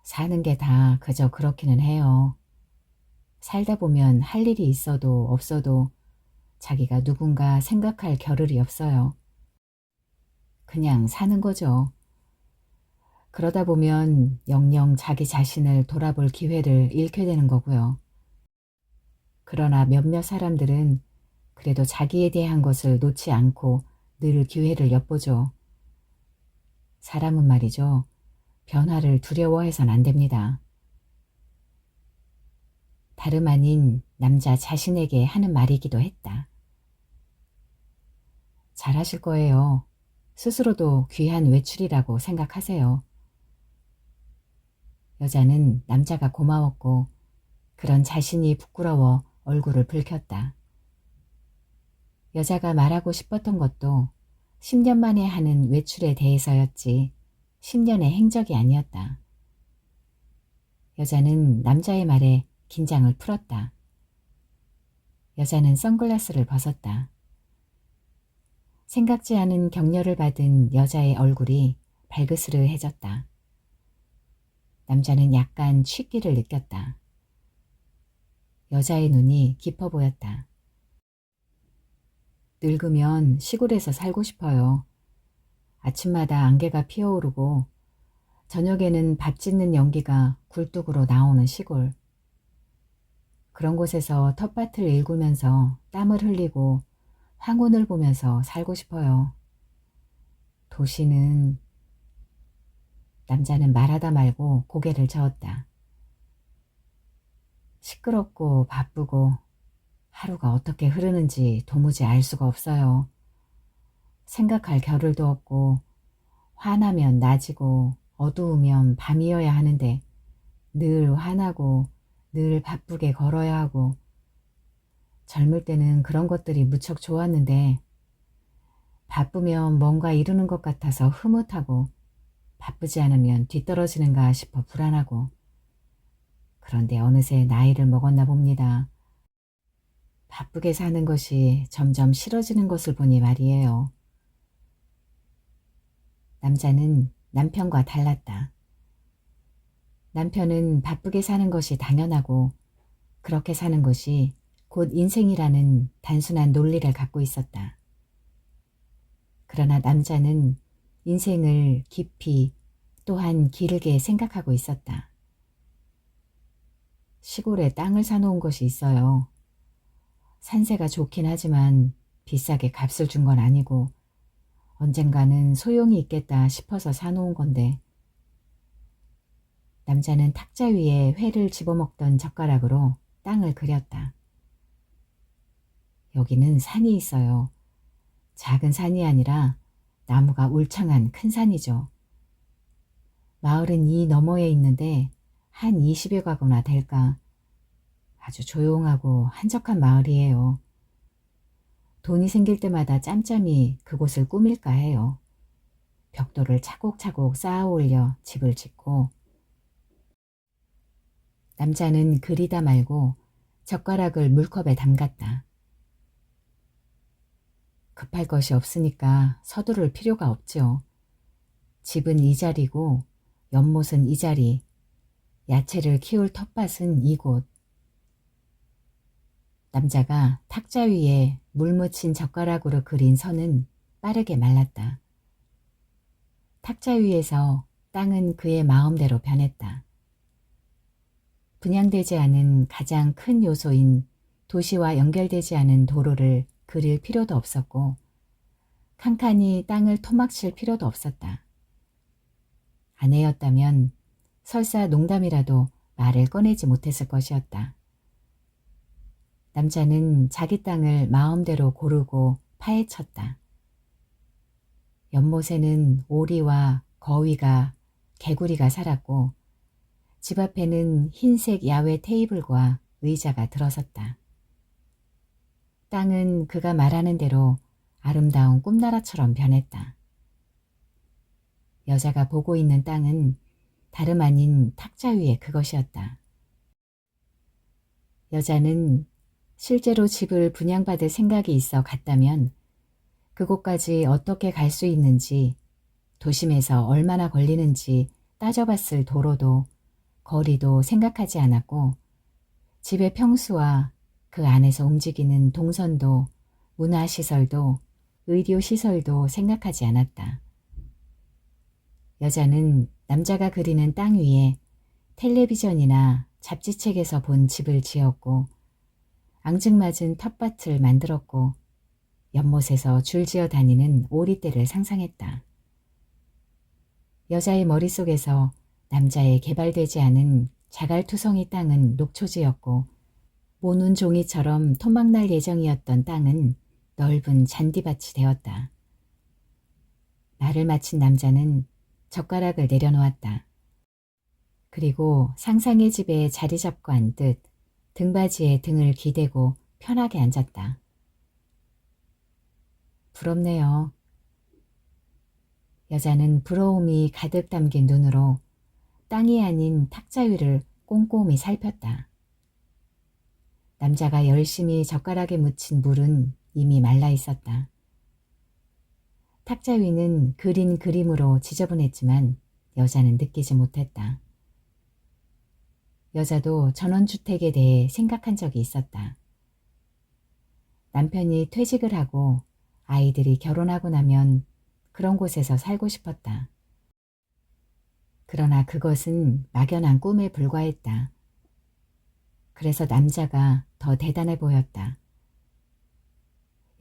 사는 게 다 그저 그렇기는 해요. 살다 보면 할 일이 있어도 없어도 자기가 누군가 생각할 겨를이 없어요. 그냥 사는 거죠. 그러다 보면 영영 자기 자신을 돌아볼 기회를 잃게 되는 거고요. 그러나 몇몇 사람들은 그래도 자기에 대한 것을 놓지 않고 늘 기회를 엿보죠. 사람은 말이죠. 변화를 두려워해선 안 됩니다. 다름 아닌 남자 자신에게 하는 말이기도 했다. 잘하실 거예요. 스스로도 귀한 외출이라고 생각하세요. 여자는 남자가 고마웠고 그런 자신이 부끄러워 얼굴을 붉혔다. 여자가 말하고 싶었던 것도 10년 만에 하는 외출에 대해서였지 10년의 행적이 아니었다. 여자는 남자의 말에 긴장을 풀었다. 여자는 선글라스를 벗었다. 생각지 않은 격려를 받은 여자의 얼굴이 발그스르해졌다. 남자는 약간 취기를 느꼈다. 여자의 눈이 깊어 보였다. 늙으면 시골에서 살고 싶어요. 아침마다 안개가 피어오르고 저녁에는 밥 짓는 연기가 굴뚝으로 나오는 시골. 그런 곳에서 텃밭을 일구면서 땀을 흘리고 황혼을 보면서 살고 싶어요. 도시는... 남자는 말하다 말고 고개를 저었다. 시끄럽고 바쁘고 하루가 어떻게 흐르는지 도무지 알 수가 없어요. 생각할 겨를도 없고 화나면 낮이고 어두우면 밤이어야 하는데 늘 화나고 늘 바쁘게 걸어야 하고 젊을 때는 그런 것들이 무척 좋았는데 바쁘면 뭔가 이루는 것 같아서 흐뭇하고 바쁘지 않으면 뒤떨어지는가 싶어 불안하고 그런데 어느새 나이를 먹었나 봅니다. 바쁘게 사는 것이 점점 싫어지는 것을 보니 말이에요. 남자는 남편과 달랐다. 남편은 바쁘게 사는 것이 당연하고 그렇게 사는 것이 곧 인생이라는 단순한 논리를 갖고 있었다. 그러나 남자는 인생을 깊이 또한 길게 생각하고 있었다. 시골에 땅을 사놓은 것이 있어요. 산세가 좋긴 하지만 비싸게 값을 준 건 아니고 언젠가는 소용이 있겠다 싶어서 사놓은 건데 남자는 탁자 위에 회를 집어먹던 젓가락으로 땅을 그렸다. 여기는 산이 있어요. 작은 산이 아니라 나무가 울창한 큰 산이죠. 마을은 이 너머에 있는데 한 20여 가구나 될까. 아주 조용하고 한적한 마을이에요. 돈이 생길 때마다 짬짬이 그곳을 꾸밀까 해요. 벽돌을 차곡차곡 쌓아 올려 집을 짓고 남자는 그리다 말고 젓가락을 물컵에 담갔다. 급할 것이 없으니까 서두를 필요가 없죠. 집은 이 자리고 연못은 이 자리, 야채를 키울 텃밭은 이곳. 남자가 탁자 위에 물 묻힌 젓가락으로 그린 선은 빠르게 말랐다. 탁자 위에서 땅은 그의 마음대로 변했다. 분양되지 않은 가장 큰 요소인 도시와 연결되지 않은 도로를 그릴 필요도 없었고 칸칸이 땅을 토막칠 필요도 없었다. 아내였다면 설사 농담이라도 말을 꺼내지 못했을 것이었다. 남자는 자기 땅을 마음대로 고르고 파헤쳤다. 연못에는 오리와 거위가 개구리가 살았고 집 앞에는 흰색 야외 테이블과 의자가 들어섰다. 땅은 그가 말하는 대로 아름다운 꿈나라처럼 변했다. 여자가 보고 있는 땅은 다름 아닌 탁자 위에 그것이었다. 여자는 실제로 집을 분양받을 생각이 있어 갔다면 그곳까지 어떻게 갈 수 있는지 도심에서 얼마나 걸리는지 따져봤을 도로도 거리도 생각하지 않았고 집의 평수와 그 안에서 움직이는 동선도 문화시설도 의료시설도 생각하지 않았다. 여자는 남자가 그리는 땅 위에 텔레비전이나 잡지책에서 본 집을 지었고 앙증맞은 텃밭을 만들었고 연못에서 줄지어 다니는 오리떼를 상상했다. 여자의 머릿속에서 남자의 개발되지 않은 자갈투성이 땅은 녹초지였고 모눈 종이처럼 토막날 예정이었던 땅은 넓은 잔디밭이 되었다. 말을 마친 남자는 젓가락을 내려놓았다. 그리고 상상의 집에 자리 잡고 앉듯 등받이에 등을 기대고 편하게 앉았다. 부럽네요. 여자는 부러움이 가득 담긴 눈으로 땅이 아닌 탁자 위를 꼼꼼히 살폈다. 남자가 열심히 젓가락에 묻힌 물은 이미 말라 있었다. 탁자 위는 그린 그림으로 지저분했지만 여자는 느끼지 못했다. 여자도 전원주택에 대해 생각한 적이 있었다. 남편이 퇴직을 하고 아이들이 결혼하고 나면 그런 곳에서 살고 싶었다. 그러나 그것은 막연한 꿈에 불과했다. 그래서 남자가 더 대단해 보였다.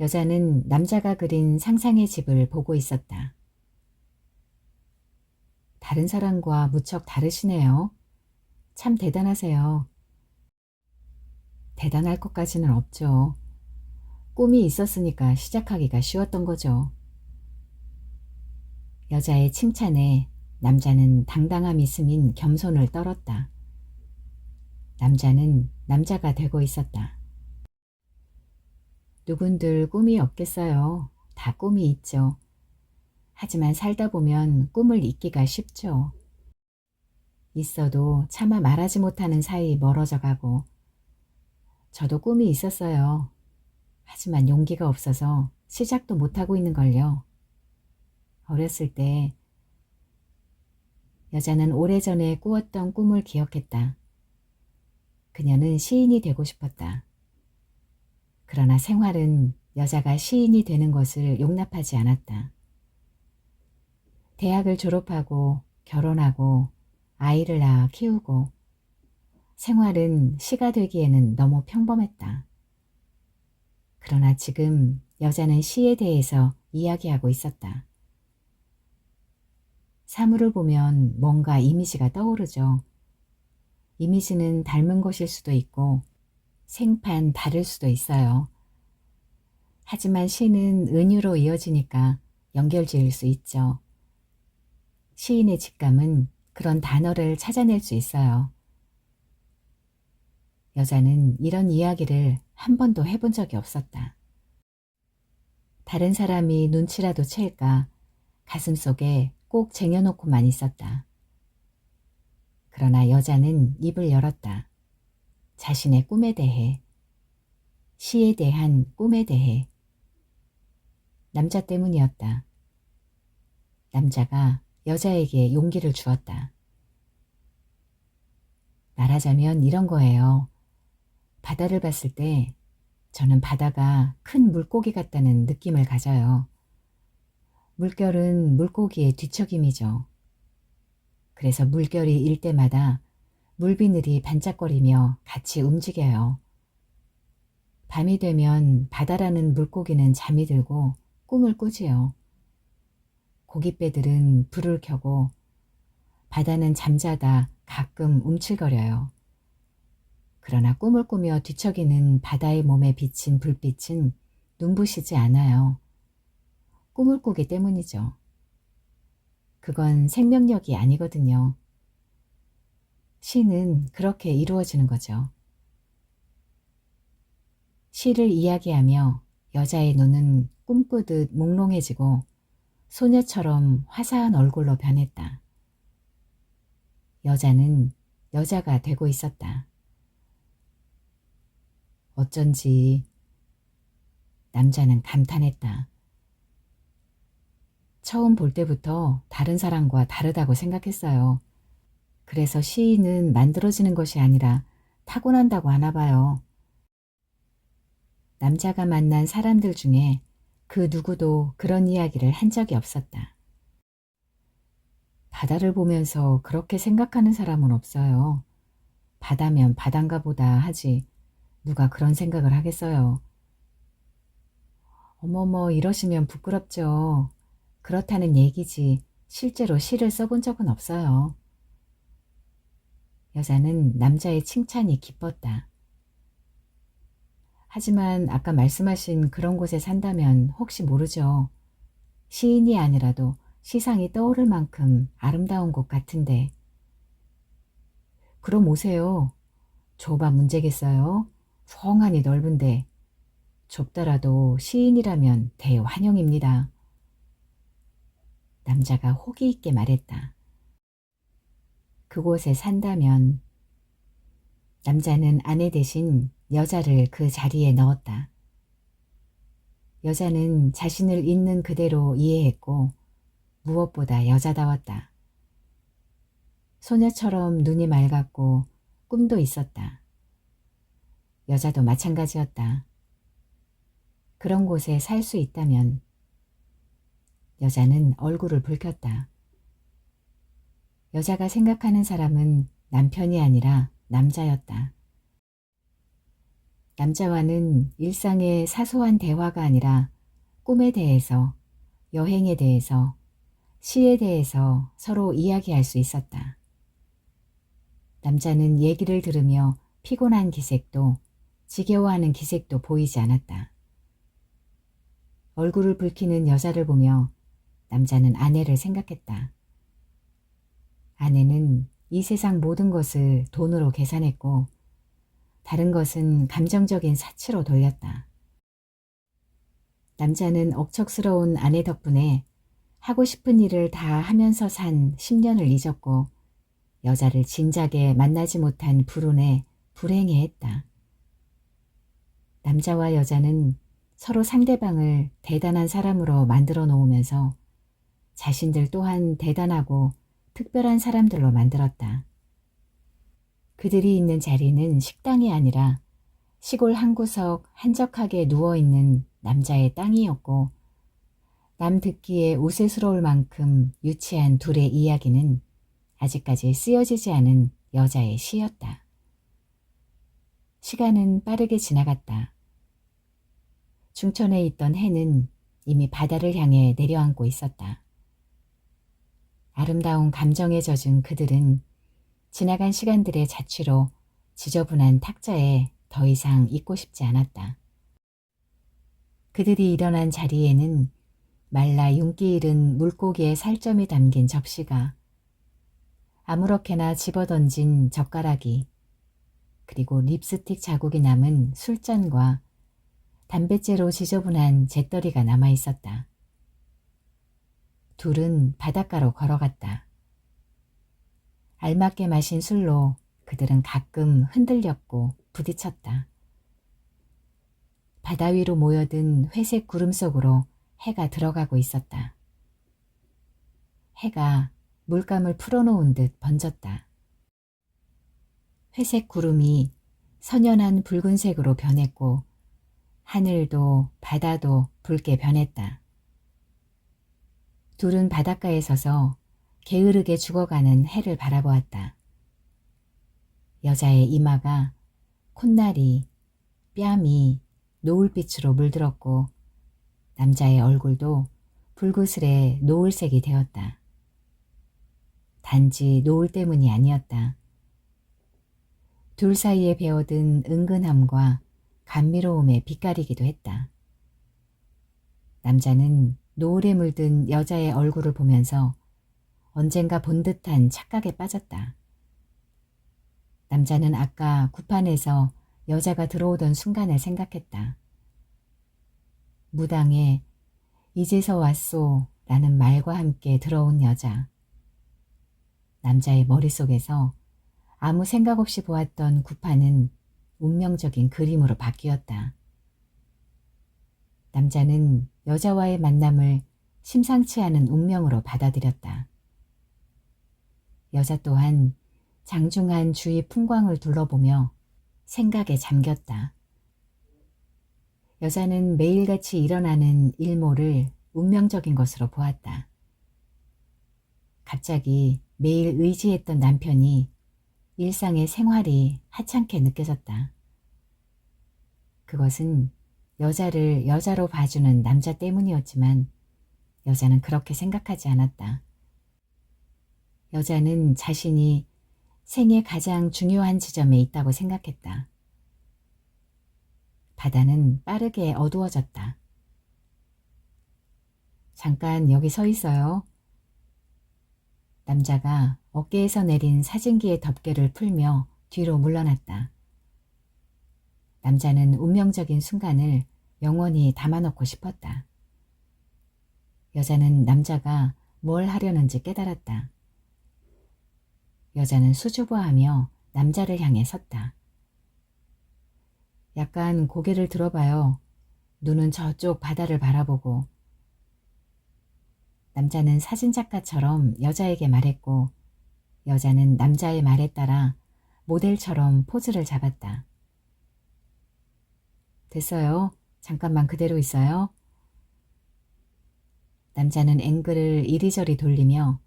여자는 남자가 그린 상상의 집을 보고 있었다. 다른 사람과 무척 다르시네요. 참 대단하세요. 대단할 것까지는 없죠. 꿈이 있었으니까 시작하기가 쉬웠던 거죠. 여자의 칭찬에 남자는 당당함이 스민 겸손을 떨었다. 남자는 남자가 되고 있었다. 누군들 꿈이 없겠어요. 다 꿈이 있죠. 하지만 살다 보면 꿈을 잊기가 쉽죠. 있어도 차마 말하지 못하는 사이 멀어져 가고. 저도 꿈이 있었어요. 하지만 용기가 없어서 시작도 못하고 있는걸요. 어렸을 때 여자는 오래전에 꾸었던 꿈을 기억했다. 그녀는 시인이 되고 싶었다. 그러나 생활은 여자가 시인이 되는 것을 용납하지 않았다. 대학을 졸업하고 결혼하고 아이를 낳아 키우고 생활은 시가 되기에는 너무 평범했다. 그러나 지금 여자는 시에 대해서 이야기하고 있었다. 사물을 보면 뭔가 이미지가 떠오르죠. 이미지는 닮은 것일 수도 있고 생판 다를 수도 있어요. 하지만 시는 은유로 이어지니까 연결지을 수 있죠. 시인의 직감은 그런 단어를 찾아낼 수 있어요. 여자는 이런 이야기를 한 번도 해본 적이 없었다. 다른 사람이 눈치라도 챌까 가슴속에 꼭 쟁여놓고만 있었다. 그러나 여자는 입을 열었다. 자신의 꿈에 대해, 시에 대한 꿈에 대해. 남자 때문이었다. 남자가 여자에게 용기를 주었다. 말하자면 이런 거예요. 바다를 봤을 때 저는 바다가 큰 물고기 같다는 느낌을 가져요. 물결은 물고기의 뒤척임이죠. 그래서 물결이 일 때마다 물비늘이 반짝거리며 같이 움직여요. 밤이 되면 바다라는 물고기는 잠이 들고 꿈을 꾸지요. 고깃배들은 불을 켜고 바다는 잠자다 가끔 움찔거려요. 그러나 꿈을 꾸며 뒤척이는 바다의 몸에 비친 불빛은 눈부시지 않아요. 꿈을 꾸기 때문이죠. 그건 생명력이 아니거든요. 시는 그렇게 이루어지는 거죠. 시를 이야기하며 여자의 눈은 꿈꾸듯 몽롱해지고 소녀처럼 화사한 얼굴로 변했다. 여자는 여자가 되고 있었다. 어쩐지 남자는 감탄했다. 처음 볼 때부터 다른 사람과 다르다고 생각했어요. 그래서 시인은 만들어지는 것이 아니라 타고난다고 하나 봐요. 남자가 만난 사람들 중에 그 누구도 그런 이야기를 한 적이 없었다. 바다를 보면서 그렇게 생각하는 사람은 없어요. 바다면 바단가 보다 하지 누가 그런 생각을 하겠어요. 어머머 이러시면 부끄럽죠. 그렇다는 얘기지 실제로 시를 써본 적은 없어요. 여자는 남자의 칭찬이 기뻤다. 하지만 아까 말씀하신 그런 곳에 산다면 혹시 모르죠. 시인이 아니라도 시상이 떠오를 만큼 아름다운 곳 같은데. 그럼 오세요. 좁아 문제겠어요? 펑하니 넓은데 좁더라도 시인이라면 대환영입니다. 남자가 호기 있게 말했다. 그곳에 산다면 남자는 아내 대신 여자를 그 자리에 넣었다. 여자는 자신을 있는 그대로 이해했고 무엇보다 여자다웠다. 소녀처럼 눈이 맑았고 꿈도 있었다. 여자도 마찬가지였다. 그런 곳에 살 수 있다면 여자는 얼굴을 붉혔다. 여자가 생각하는 사람은 남편이 아니라 남자였다. 남자와는 일상의 사소한 대화가 아니라 꿈에 대해서, 여행에 대해서, 시에 대해서 서로 이야기할 수 있었다. 남자는 얘기를 들으며 피곤한 기색도 지겨워하는 기색도 보이지 않았다. 얼굴을 붉히는 여자를 보며 남자는 아내를 생각했다. 아내는 이 세상 모든 것을 돈으로 계산했고 다른 것은 감정적인 사치로 돌렸다. 남자는 억척스러운 아내 덕분에 하고 싶은 일을 다 하면서 산 10년을 잊었고 여자를 진작에 만나지 못한 불운에 불행해했다. 남자와 여자는 서로 상대방을 대단한 사람으로 만들어 놓으면서 자신들 또한 대단하고 특별한 사람들로 만들었다. 그들이 있는 자리는 식당이 아니라 시골 한 구석 한적하게 누워있는 남자의 땅이었고 남 듣기에 우스스러울 만큼 유치한 둘의 이야기는 아직까지 쓰여지지 않은 여자의 시였다. 시간은 빠르게 지나갔다. 중천에 있던 해는 이미 바다를 향해 내려앉고 있었다. 아름다운 감정에 젖은 그들은 지나간 시간들의 자취로 지저분한 탁자에 더 이상 있고 싶지 않았다. 그들이 일어난 자리에는 말라 윤기 잃은 물고기의 살점이 담긴 접시가, 아무렇게나 집어던진 젓가락이, 그리고 립스틱 자국이 남은 술잔과 담뱃재로 지저분한 잿더리가 남아있었다. 둘은 바닷가로 걸어갔다. 알맞게 마신 술로 그들은 가끔 흔들렸고 부딪혔다. 바다 위로 모여든 회색 구름 속으로 해가 들어가고 있었다. 해가 물감을 풀어놓은 듯 번졌다. 회색 구름이 선연한 붉은색으로 변했고 하늘도 바다도 붉게 변했다. 둘은 바닷가에 서서 게으르게 죽어가는 해를 바라보았다. 여자의 이마가 콧날이, 뺨이 노을빛으로 물들었고 남자의 얼굴도 붉으스레 노을색이 되었다. 단지 노을 때문이 아니었다. 둘 사이에 배어든 은근함과 감미로움에 빛가리기도 했다. 남자는 노을에 물든 여자의 얼굴을 보면서 언젠가 본 듯한 착각에 빠졌다. 남자는 아까 구판에서 여자가 들어오던 순간을 생각했다. 무당에 이제서 왔소 라는 말과 함께 들어온 여자. 남자의 머릿속에서 아무 생각 없이 보았던 구판은 운명적인 그림으로 바뀌었다. 남자는 여자와의 만남을 심상치 않은 운명으로 받아들였다. 여자 또한 장중한 주위 풍광을 둘러보며 생각에 잠겼다. 여자는 매일같이 일어나는 일모를 운명적인 것으로 보았다. 갑자기 매일 의지했던 남편이 일상의 생활이 하찮게 느껴졌다. 그것은 여자를 여자로 봐주는 남자 때문이었지만 여자는 그렇게 생각하지 않았다. 여자는 자신이 생의 가장 중요한 지점에 있다고 생각했다. 바다는 빠르게 어두워졌다. 잠깐 여기 서 있어요. 남자가 어깨에서 내린 사진기의 덮개를 풀며 뒤로 물러났다. 남자는 운명적인 순간을 영원히 담아놓고 싶었다. 여자는 남자가 뭘 하려는지 깨달았다. 여자는 수줍어하며 남자를 향해 섰다. 약간 고개를 들어봐요. 눈은 저쪽 바다를 바라보고. 남자는 사진작가처럼 여자에게 말했고 여자는 남자의 말에 따라 모델처럼 포즈를 잡았다. 됐어요. 잠깐만 그대로 있어요. 남자는 앵글을 이리저리 돌리며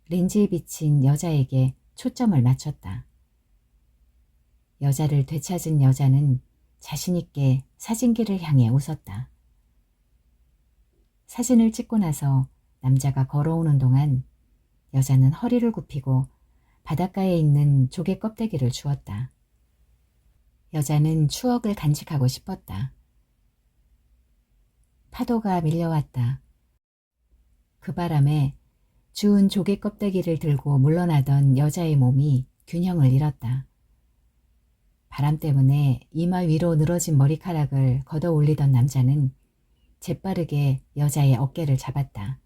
렌즈에 비친 여자에게 초점을 맞췄다. 여자를 되찾은 여자는 자신있게 사진기를 향해 웃었다. 사진을 찍고 나서 남자가 걸어오는 동안 여자는 허리를 굽히고 바닷가에 있는 조개 껍데기를 주었다. 여자는 추억을 간직하고 싶었다. 파도가 밀려왔다. 그 바람에 주운 조개 껍데기를 들고 물러나던 여자의 몸이 균형을 잃었다. 바람 때문에 이마 위로 늘어진 머리카락을 걷어 올리던 남자는 재빠르게 여자의 어깨를 잡았다.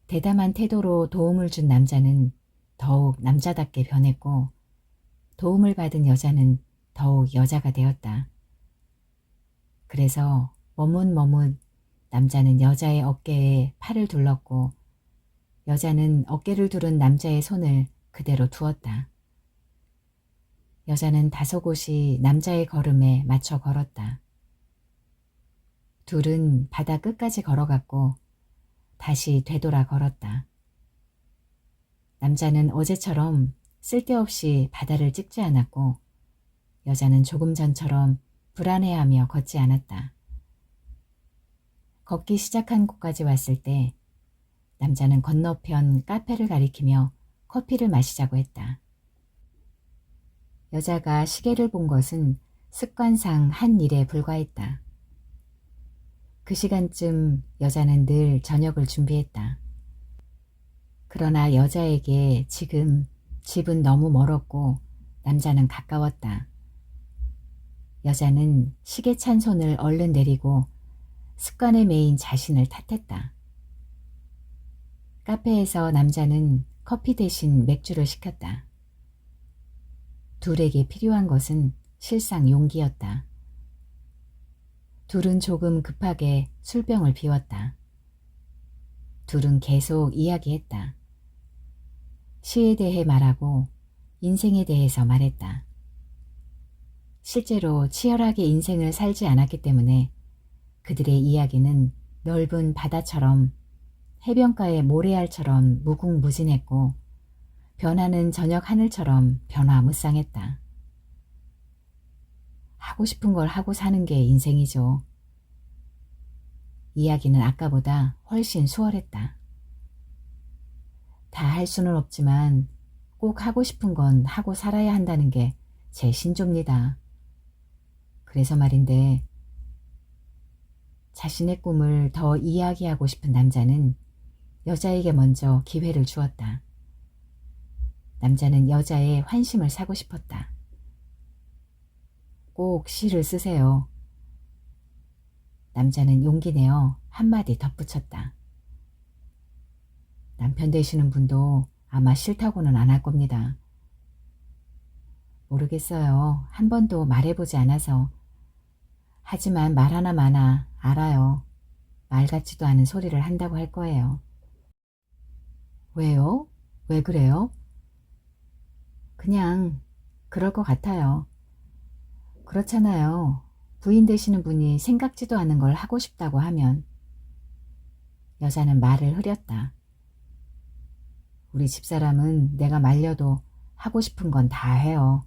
대담한 태도로 도움을 준 남자는 더욱 남자답게 변했고 도움을 받은 여자는 더욱 여자가 되었다. 그래서 머뭇머뭇 남자는 여자의 어깨에 팔을 둘렀고 여자는 어깨를 두른 남자의 손을 그대로 두었다. 여자는 다소곳이 남자의 걸음에 맞춰 걸었다. 둘은 바다 끝까지 걸어갔고 다시 되돌아 걸었다. 남자는 어제처럼 쓸데없이 바다를 찍지 않았고 여자는 조금 전처럼 불안해하며 걷지 않았다. 걷기 시작한 곳까지 왔을 때 남자는 건너편 카페를 가리키며 커피를 마시자고 했다. 여자가 시계를 본 것은 습관상 한 일에 불과했다. 그 시간쯤 여자는 늘 저녁을 준비했다. 그러나 여자에게 지금 집은 너무 멀었고 남자는 가까웠다. 여자는 시계 찬 손을 얼른 내리고 습관에 매인 자신을 탓했다. 카페에서 남자는 커피 대신 맥주를 시켰다. 둘에게 필요한 것은 실상 용기였다. 둘은 조금 급하게 술병을 비웠다. 둘은 계속 이야기했다. 시에 대해 말하고 인생에 대해서 말했다. 실제로 치열하게 인생을 살지 않았기 때문에 그들의 이야기는 넓은 바다처럼 해변가의 모래알처럼 무궁무진했고 변하는 저녁 하늘처럼 변화무쌍했다. 하고 싶은 걸 하고 사는 게 인생이죠. 이야기는 아까보다 훨씬 수월했다. 다 할 수는 없지만 꼭 하고 싶은 건 하고 살아야 한다는 게 제 신조입니다. 그래서 말인데 자신의 꿈을 더 이야기하고 싶은 남자는 여자에게 먼저 기회를 주었다. 남자는 여자의 환심을 사고 싶었다. 꼭 시를 쓰세요. 남자는 용기 내어 한마디 덧붙였다. 남편 되시는 분도 아마 싫다고는 안 할 겁니다. 모르겠어요. 한 번도 말해보지 않아서. 하지만 말 하나 마나 알아요. 말 같지도 않은 소리를 한다고 할 거예요. 왜요? 왜 그래요? 그냥 그럴 것 같아요. 그렇잖아요. 부인 되시는 분이 생각지도 않은 걸 하고 싶다고 하면. 여자는 말을 흐렸다. 우리 집사람은 내가 말려도 하고 싶은 건 다 해요.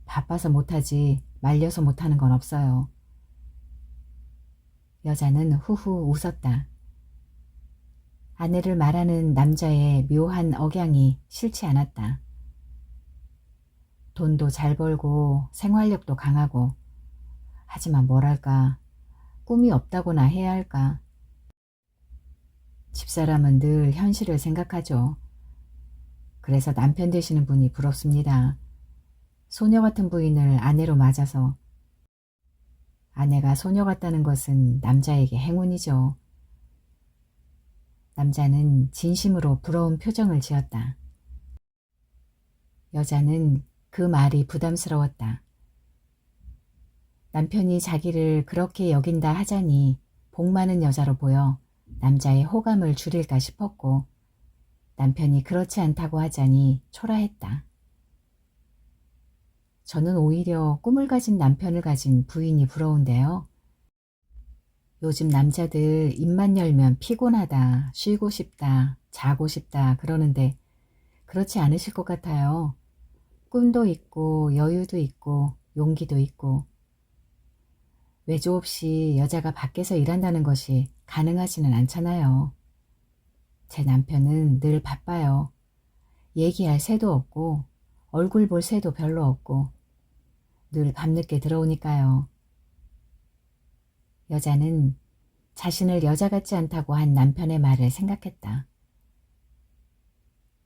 바빠서 못하지 말려서 못하는 건 없어요. 여자는 후후 웃었다. 아내를 말하는 남자의 묘한 억양이 싫지 않았다. 돈도 잘 벌고 생활력도 강하고 하지만 뭐랄까 꿈이 없다고나 해야 할까. 집사람은 늘 현실을 생각하죠. 그래서 남편 되시는 분이 부럽습니다. 소녀 같은 부인을 아내로 맞아서. 아내가 소녀 같다는 것은 남자에게 행운이죠. 남자는 진심으로 부러운 표정을 지었다. 여자는 그 말이 부담스러웠다. 남편이 자기를 그렇게 여긴다 하자니 복 많은 여자로 보여 남자의 호감을 줄일까 싶었고, 남편이 그렇지 않다고 하자니 초라했다. 저는 오히려 꿈을 가진 남편을 가진 부인이 부러운데요. 요즘 남자들 입만 열면 피곤하다, 쉬고 싶다, 자고 싶다 그러는데 그렇지 않으실 것 같아요. 꿈도 있고 여유도 있고 용기도 있고. 외조 없이 여자가 밖에서 일한다는 것이 가능하지는 않잖아요. 제 남편은 늘 바빠요. 얘기할 새도 없고 얼굴 볼 새도 별로 없고 늘 밤늦게 들어오니까요. 여자는 자신을 여자 같지 않다고 한 남편의 말을 생각했다.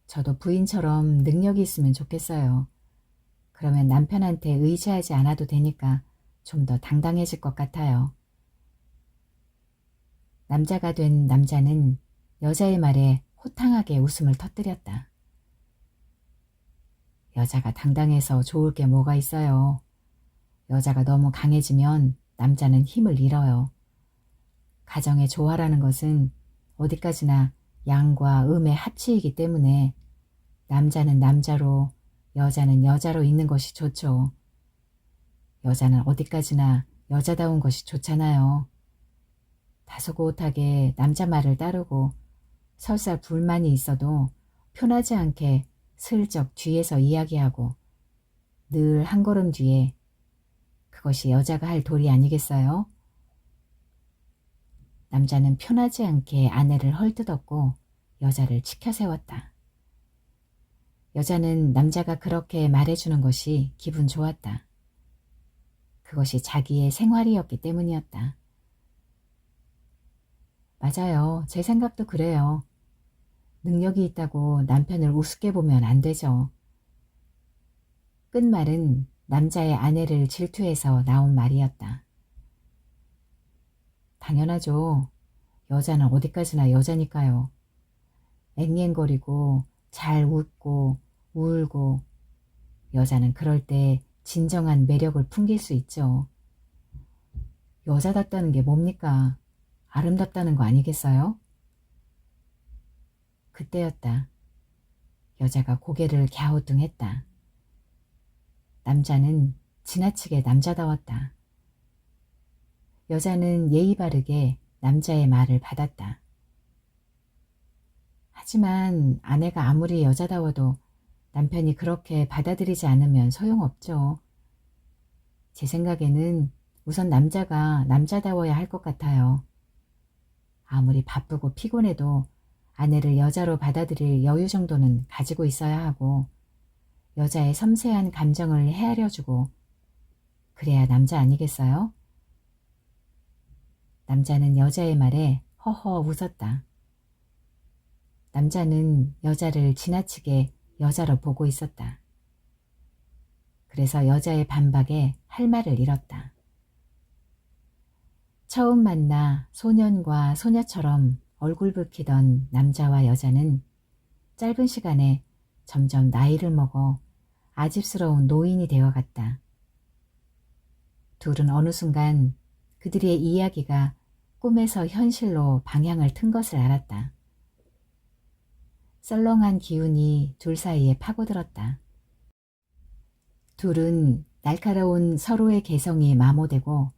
저도 부인처럼 능력이 있으면 좋겠어요. 그러면 남편한테 의지하지 않아도 되니까 좀 더 당당해질 것 같아요. 남자가 된 남자는 여자의 말에 호탕하게 웃음을 터뜨렸다. 여자가 당당해서 좋을 게 뭐가 있어요. 여자가 너무 강해지면 남자는 힘을 잃어요. 가정의 조화라는 것은 어디까지나 양과 음의 합치이기 때문에 남자는 남자로, 여자는 여자로 있는 것이 좋죠. 여자는 어디까지나 여자다운 것이 좋잖아요. 다소곳하게 남자 말을 따르고 설사 불만이 있어도 편하지 않게 슬쩍 뒤에서 이야기하고 늘 한 걸음 뒤에, 그것이 여자가 할 도리 아니겠어요? 남자는 편하지 않게 아내를 헐뜯었고 여자를 치켜 세웠다. 여자는 남자가 그렇게 말해주는 것이 기분 좋았다. 그것이 자기의 생활이었기 때문이었다. 맞아요. 제 생각도 그래요. 능력이 있다고 남편을 우습게 보면 안 되죠. 끝말은 남자의 아내를 질투해서 나온 말이었다. 당연하죠. 여자는 어디까지나 여자니까요. 앵앵거리고 잘 웃고 울고, 여자는 그럴 때 진정한 매력을 풍길 수 있죠. 여자답다는 게 뭡니까? 아름답다는 거 아니겠어요? 그때였다. 여자가 고개를 갸우뚱했다. 남자는 지나치게 남자다웠다. 여자는 예의 바르게 남자의 말을 받았다. 하지만 아내가 아무리 여자다워도 남편이 그렇게 받아들이지 않으면 소용없죠. 제 생각에는 우선 남자가 남자다워야 할 것 같아요. 아무리 바쁘고 피곤해도 아내를 여자로 받아들일 여유 정도는 가지고 있어야 하고, 여자의 섬세한 감정을 헤아려주고, 그래야 남자 아니겠어요? 남자는 여자의 말에 허허 웃었다. 남자는 여자를 지나치게 여자로 보고 있었다. 그래서 여자의 반박에 할 말을 잃었다. 처음 만나 소년과 소녀처럼 얼굴 붉히던 남자와 여자는 짧은 시간에 점점 나이를 먹어 아집스러운 노인이 되어갔다. 둘은 어느 순간 그들의 이야기가 꿈에서 현실로 방향을 튼 것을 알았다. 썰렁한 기운이 둘 사이에 파고들었다. 둘은 날카로운 서로의 개성이 마모되고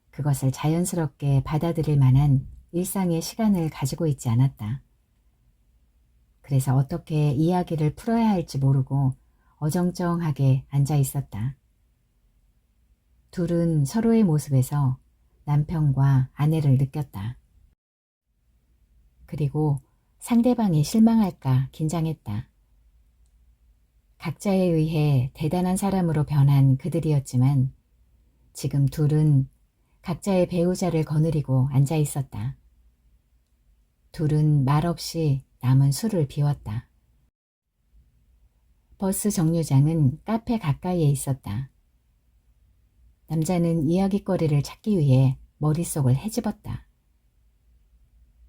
그것을 자연스럽게 받아들일 만한 일상의 시간을 가지고 있지 않았다. 그래서 어떻게 이야기를 풀어야 할지 모르고 어정쩡하게 앉아 있었다. 둘은 서로의 모습에서 남편과 아내를 느꼈다. 그리고 상대방이 실망할까 긴장했다. 각자에 의해 대단한 사람으로 변한 그들이었지만 지금 둘은 각자의 배우자를 거느리고 앉아 있었다. 둘은 말없이 남은 술을 비웠다. 버스 정류장은 카페 가까이에 있었다. 남자는 이야깃거리를 찾기 위해 머릿속을 헤집었다.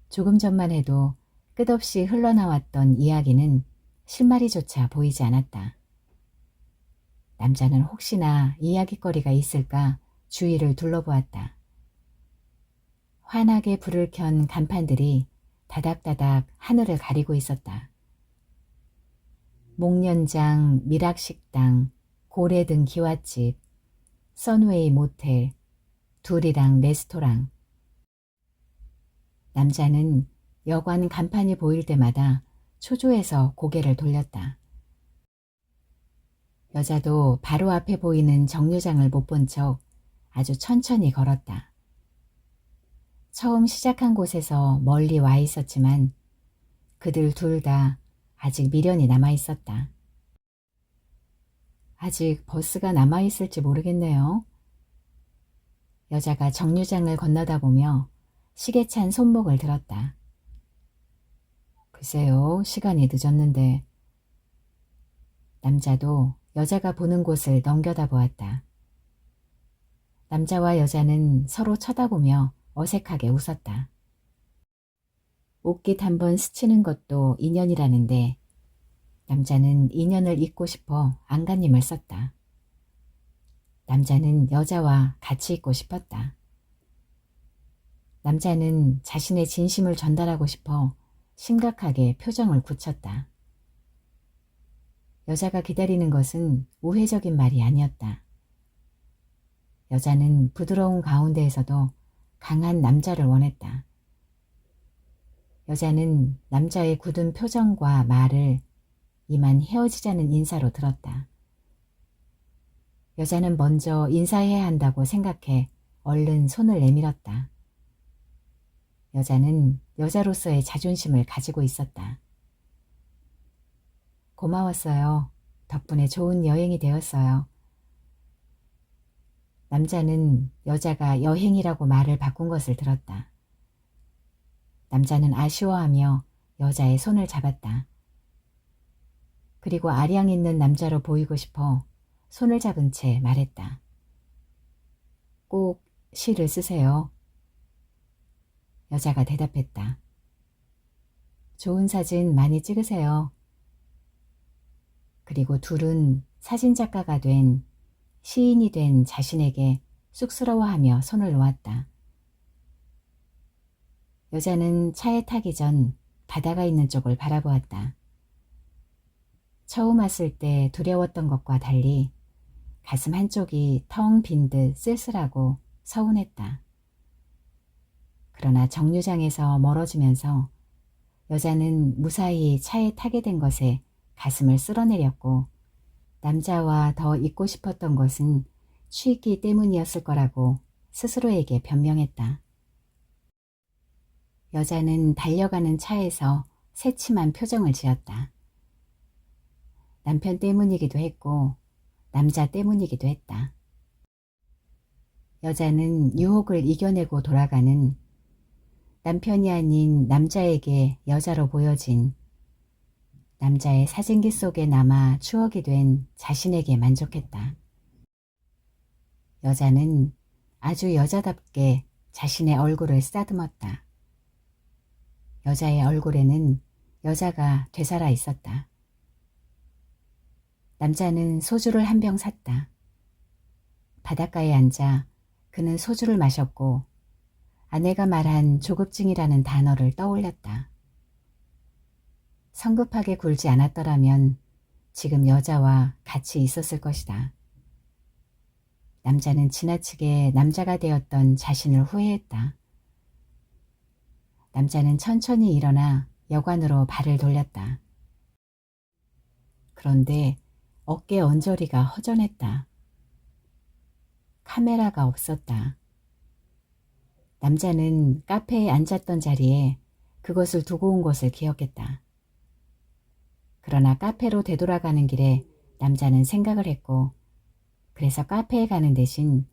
조금 전만 해도 끝없이 흘러나왔던 이야기는 실마리조차 보이지 않았다. 남자는 혹시나 이야깃거리가 있을까 주위를 둘러보았다. 환하게 불을 켠 간판들이 다닥다닥 하늘을 가리고 있었다. 목련장, 미락식당, 고래등 기와집, 선웨이 모텔, 둘이랑 레스토랑. 남자는 여관 간판이 보일 때마다 초조해서 고개를 돌렸다. 여자도 바로 앞에 보이는 정류장을 못 본 척 아주 천천히 걸었다. 처음 시작한 곳에서 멀리 와 있었지만 그들 둘 다 아직 미련이 남아 있었다. 아직 버스가 남아 있을지 모르겠네요. 여자가 정류장을 건너다 보며 시계 찬 손목을 들었다. 글쎄요, 시간이 늦었는데. 남자도 여자가 보는 곳을 넘겨다 보았다. 남자와 여자는 서로 쳐다보며 어색하게 웃었다. 옷깃 한번 스치는 것도 인연이라는데 남자는 인연을 잊고 싶어 안간힘을 썼다. 남자는 여자와 같이 있고 싶었다. 남자는 자신의 진심을 전달하고 싶어 심각하게 표정을 굳혔다. 여자가 기다리는 것은 우회적인 말이 아니었다. 여자는 부드러운 가운데에서도 강한 남자를 원했다. 여자는 남자의 굳은 표정과 말을 이만 헤어지자는 인사로 들었다. 여자는 먼저 인사해야 한다고 생각해 얼른 손을 내밀었다. 여자는 여자로서의 자존심을 가지고 있었다. 고마웠어요. 덕분에 좋은 여행이 되었어요. 남자는 여자가 여행이라고 말을 바꾼 것을 들었다. 남자는 아쉬워하며 여자의 손을 잡았다. 그리고 아량 있는 남자로 보이고 싶어 손을 잡은 채 말했다. 꼭 시를 쓰세요. 여자가 대답했다. 좋은 사진 많이 찍으세요. 그리고 둘은 사진작가가 된, 시인이 된 자신에게 쑥스러워하며 손을 놓았다. 여자는 차에 타기 전 바다가 있는 쪽을 바라보았다. 처음 왔을 때 두려웠던 것과 달리 가슴 한쪽이 텅 빈 듯 쓸쓸하고 서운했다. 그러나 정류장에서 멀어지면서 여자는 무사히 차에 타게 된 것에 가슴을 쓸어내렸고 남자와 더 있고 싶었던 것은 취기 때문이었을 거라고 스스로에게 변명했다. 여자는 달려가는 차에서 새침한 표정을 지었다. 남편 때문이기도 했고 남자 때문이기도 했다. 여자는 유혹을 이겨내고 돌아가는 남편이 아닌 남자에게 여자로 보여진 남자의 사진기 속에 남아 추억이 된 자신에게 만족했다. 여자는 아주 여자답게 자신의 얼굴을 쓰다듬었다. 여자의 얼굴에는 여자가 되살아 있었다. 남자는 소주를 한 병 샀다. 바닷가에 앉아 그는 소주를 마셨고 아내가 말한 조급증이라는 단어를 떠올렸다. 성급하게 굴지 않았더라면 지금 여자와 같이 있었을 것이다. 남자는 지나치게 남자가 되었던 자신을 후회했다. 남자는 천천히 일어나 여관으로 발을 돌렸다. 그런데 어깨 언저리가 허전했다. 카메라가 없었다. 남자는 카페에 앉았던 자리에 그것을 두고 온 것을 기억했다. 그러나 카페로 되돌아가는 길에 남자는 생각을 했고 그래서 카페에 가는 대신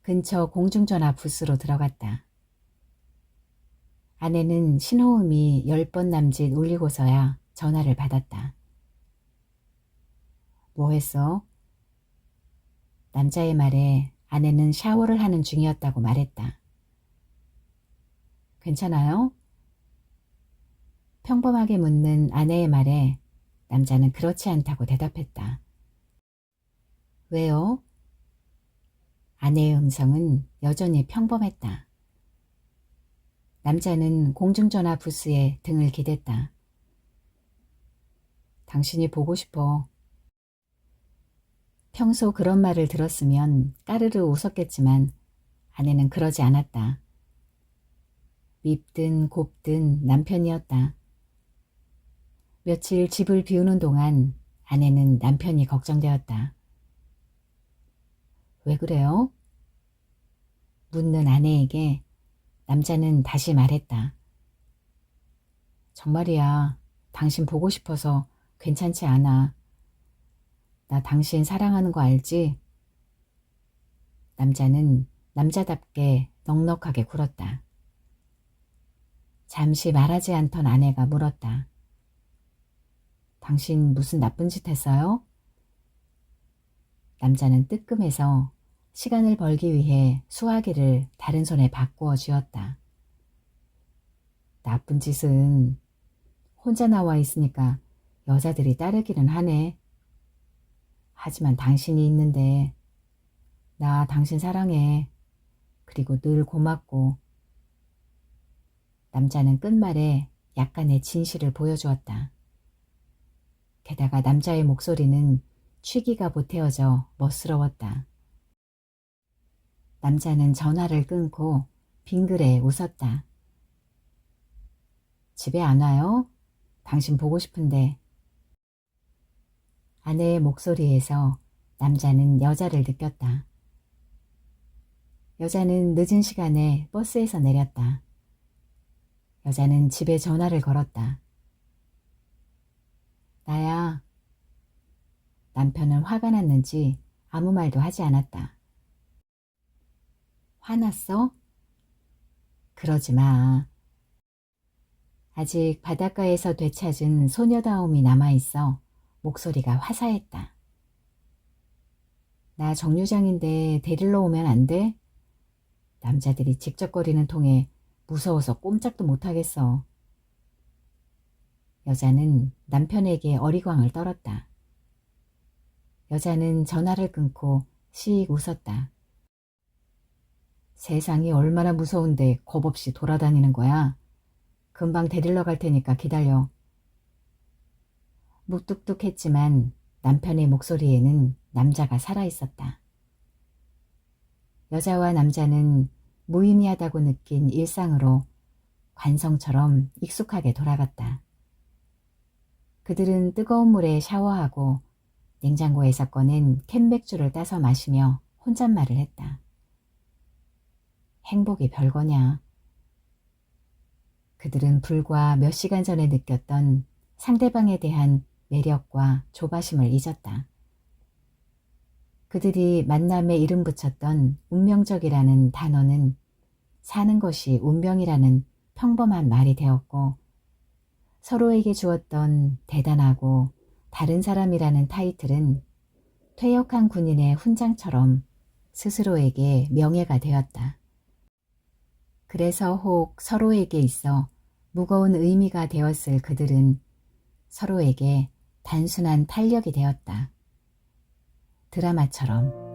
근처 공중전화 부스로 들어갔다. 아내는 신호음이 10번 남짓 울리고서야 전화를 받았다. 뭐 했어? 남자의 말에 아내는 샤워를 하는 중이었다고 말했다. 괜찮아요? 평범하게 묻는 아내의 말에 남자는 그렇지 않다고 대답했다. 왜요? 아내의 음성은 여전히 평범했다. 남자는 공중전화 부스에 등을 기댔다. 당신이 보고 싶어. 평소 그런 말을 들었으면 까르르 웃었겠지만 아내는 그러지 않았다. 밉든 곱든 남편이었다. 며칠 집을 비우는 동안 아내는 남편이 걱정되었다. 왜 그래요? 묻는 아내에게 남자는 다시 말했다. 정말이야. 당신 보고 싶어서 괜찮지 않아. 나 당신 사랑하는 거 알지? 남자는 남자답게 넉넉하게 굴었다. 잠시 말하지 않던 아내가 물었다. 당신 무슨 나쁜 짓 했어요? 남자는 뜨끔해서 시간을 벌기 위해 수화기를 다른 손에 바꾸어 쥐었다. 나쁜 짓은 혼자 나와 있으니까 여자들이 따르기는 하네. 하지만 당신이 있는데 나 당신 사랑해. 그리고 늘 고맙고. 남자는 끝말에 약간의 진실을 보여주었다. 게다가 남자의 목소리는 취기가 보태어져 멋스러웠다. 남자는 전화를 끊고 빙그레 웃었다. 집에 안 와요? 당신 보고 싶은데. 아내의 목소리에서 남자는 여자를 느꼈다. 여자는 늦은 시간에 버스에서 내렸다. 여자는 집에 전화를 걸었다. 나야. 남편은 화가 났는지 아무 말도 하지 않았다. 화났어? 그러지 마. 아직 바닷가에서 되찾은 소녀다움이 남아있어 목소리가 화사했다. 나 정류장인데 데리러 오면 안 돼? 남자들이 직접거리는 통에 무서워서 꼼짝도 못하겠어. 여자는 남편에게 어리광을 떨었다. 여자는 전화를 끊고 씩 웃었다. 세상이 얼마나 무서운데 겁없이 돌아다니는 거야. 금방 데리러 갈 테니까 기다려. 무뚝뚝했지만 남편의 목소리에는 남자가 살아있었다. 여자와 남자는 무의미하다고 느낀 일상으로 관성처럼 익숙하게 돌아갔다. 그들은 뜨거운 물에 샤워하고 냉장고에서 꺼낸 캔맥주를 따서 마시며 혼잣말을 했다. 행복이 별거냐. 그들은 불과 몇 시간 전에 느꼈던 상대방에 대한 매력과 조바심을 잊었다. 그들이 만남에 이름 붙였던 운명적이라는 단어는 사는 것이 운명이라는 평범한 말이 되었고, 서로에게 주었던 대단하고 다른 사람이라는 타이틀은 퇴역한 군인의 훈장처럼 스스로에게 명예가 되었다. 그래서 혹 서로에게 있어 무거운 의미가 되었을 그들은 서로에게 단순한 탄력이 되었다. 드라마처럼.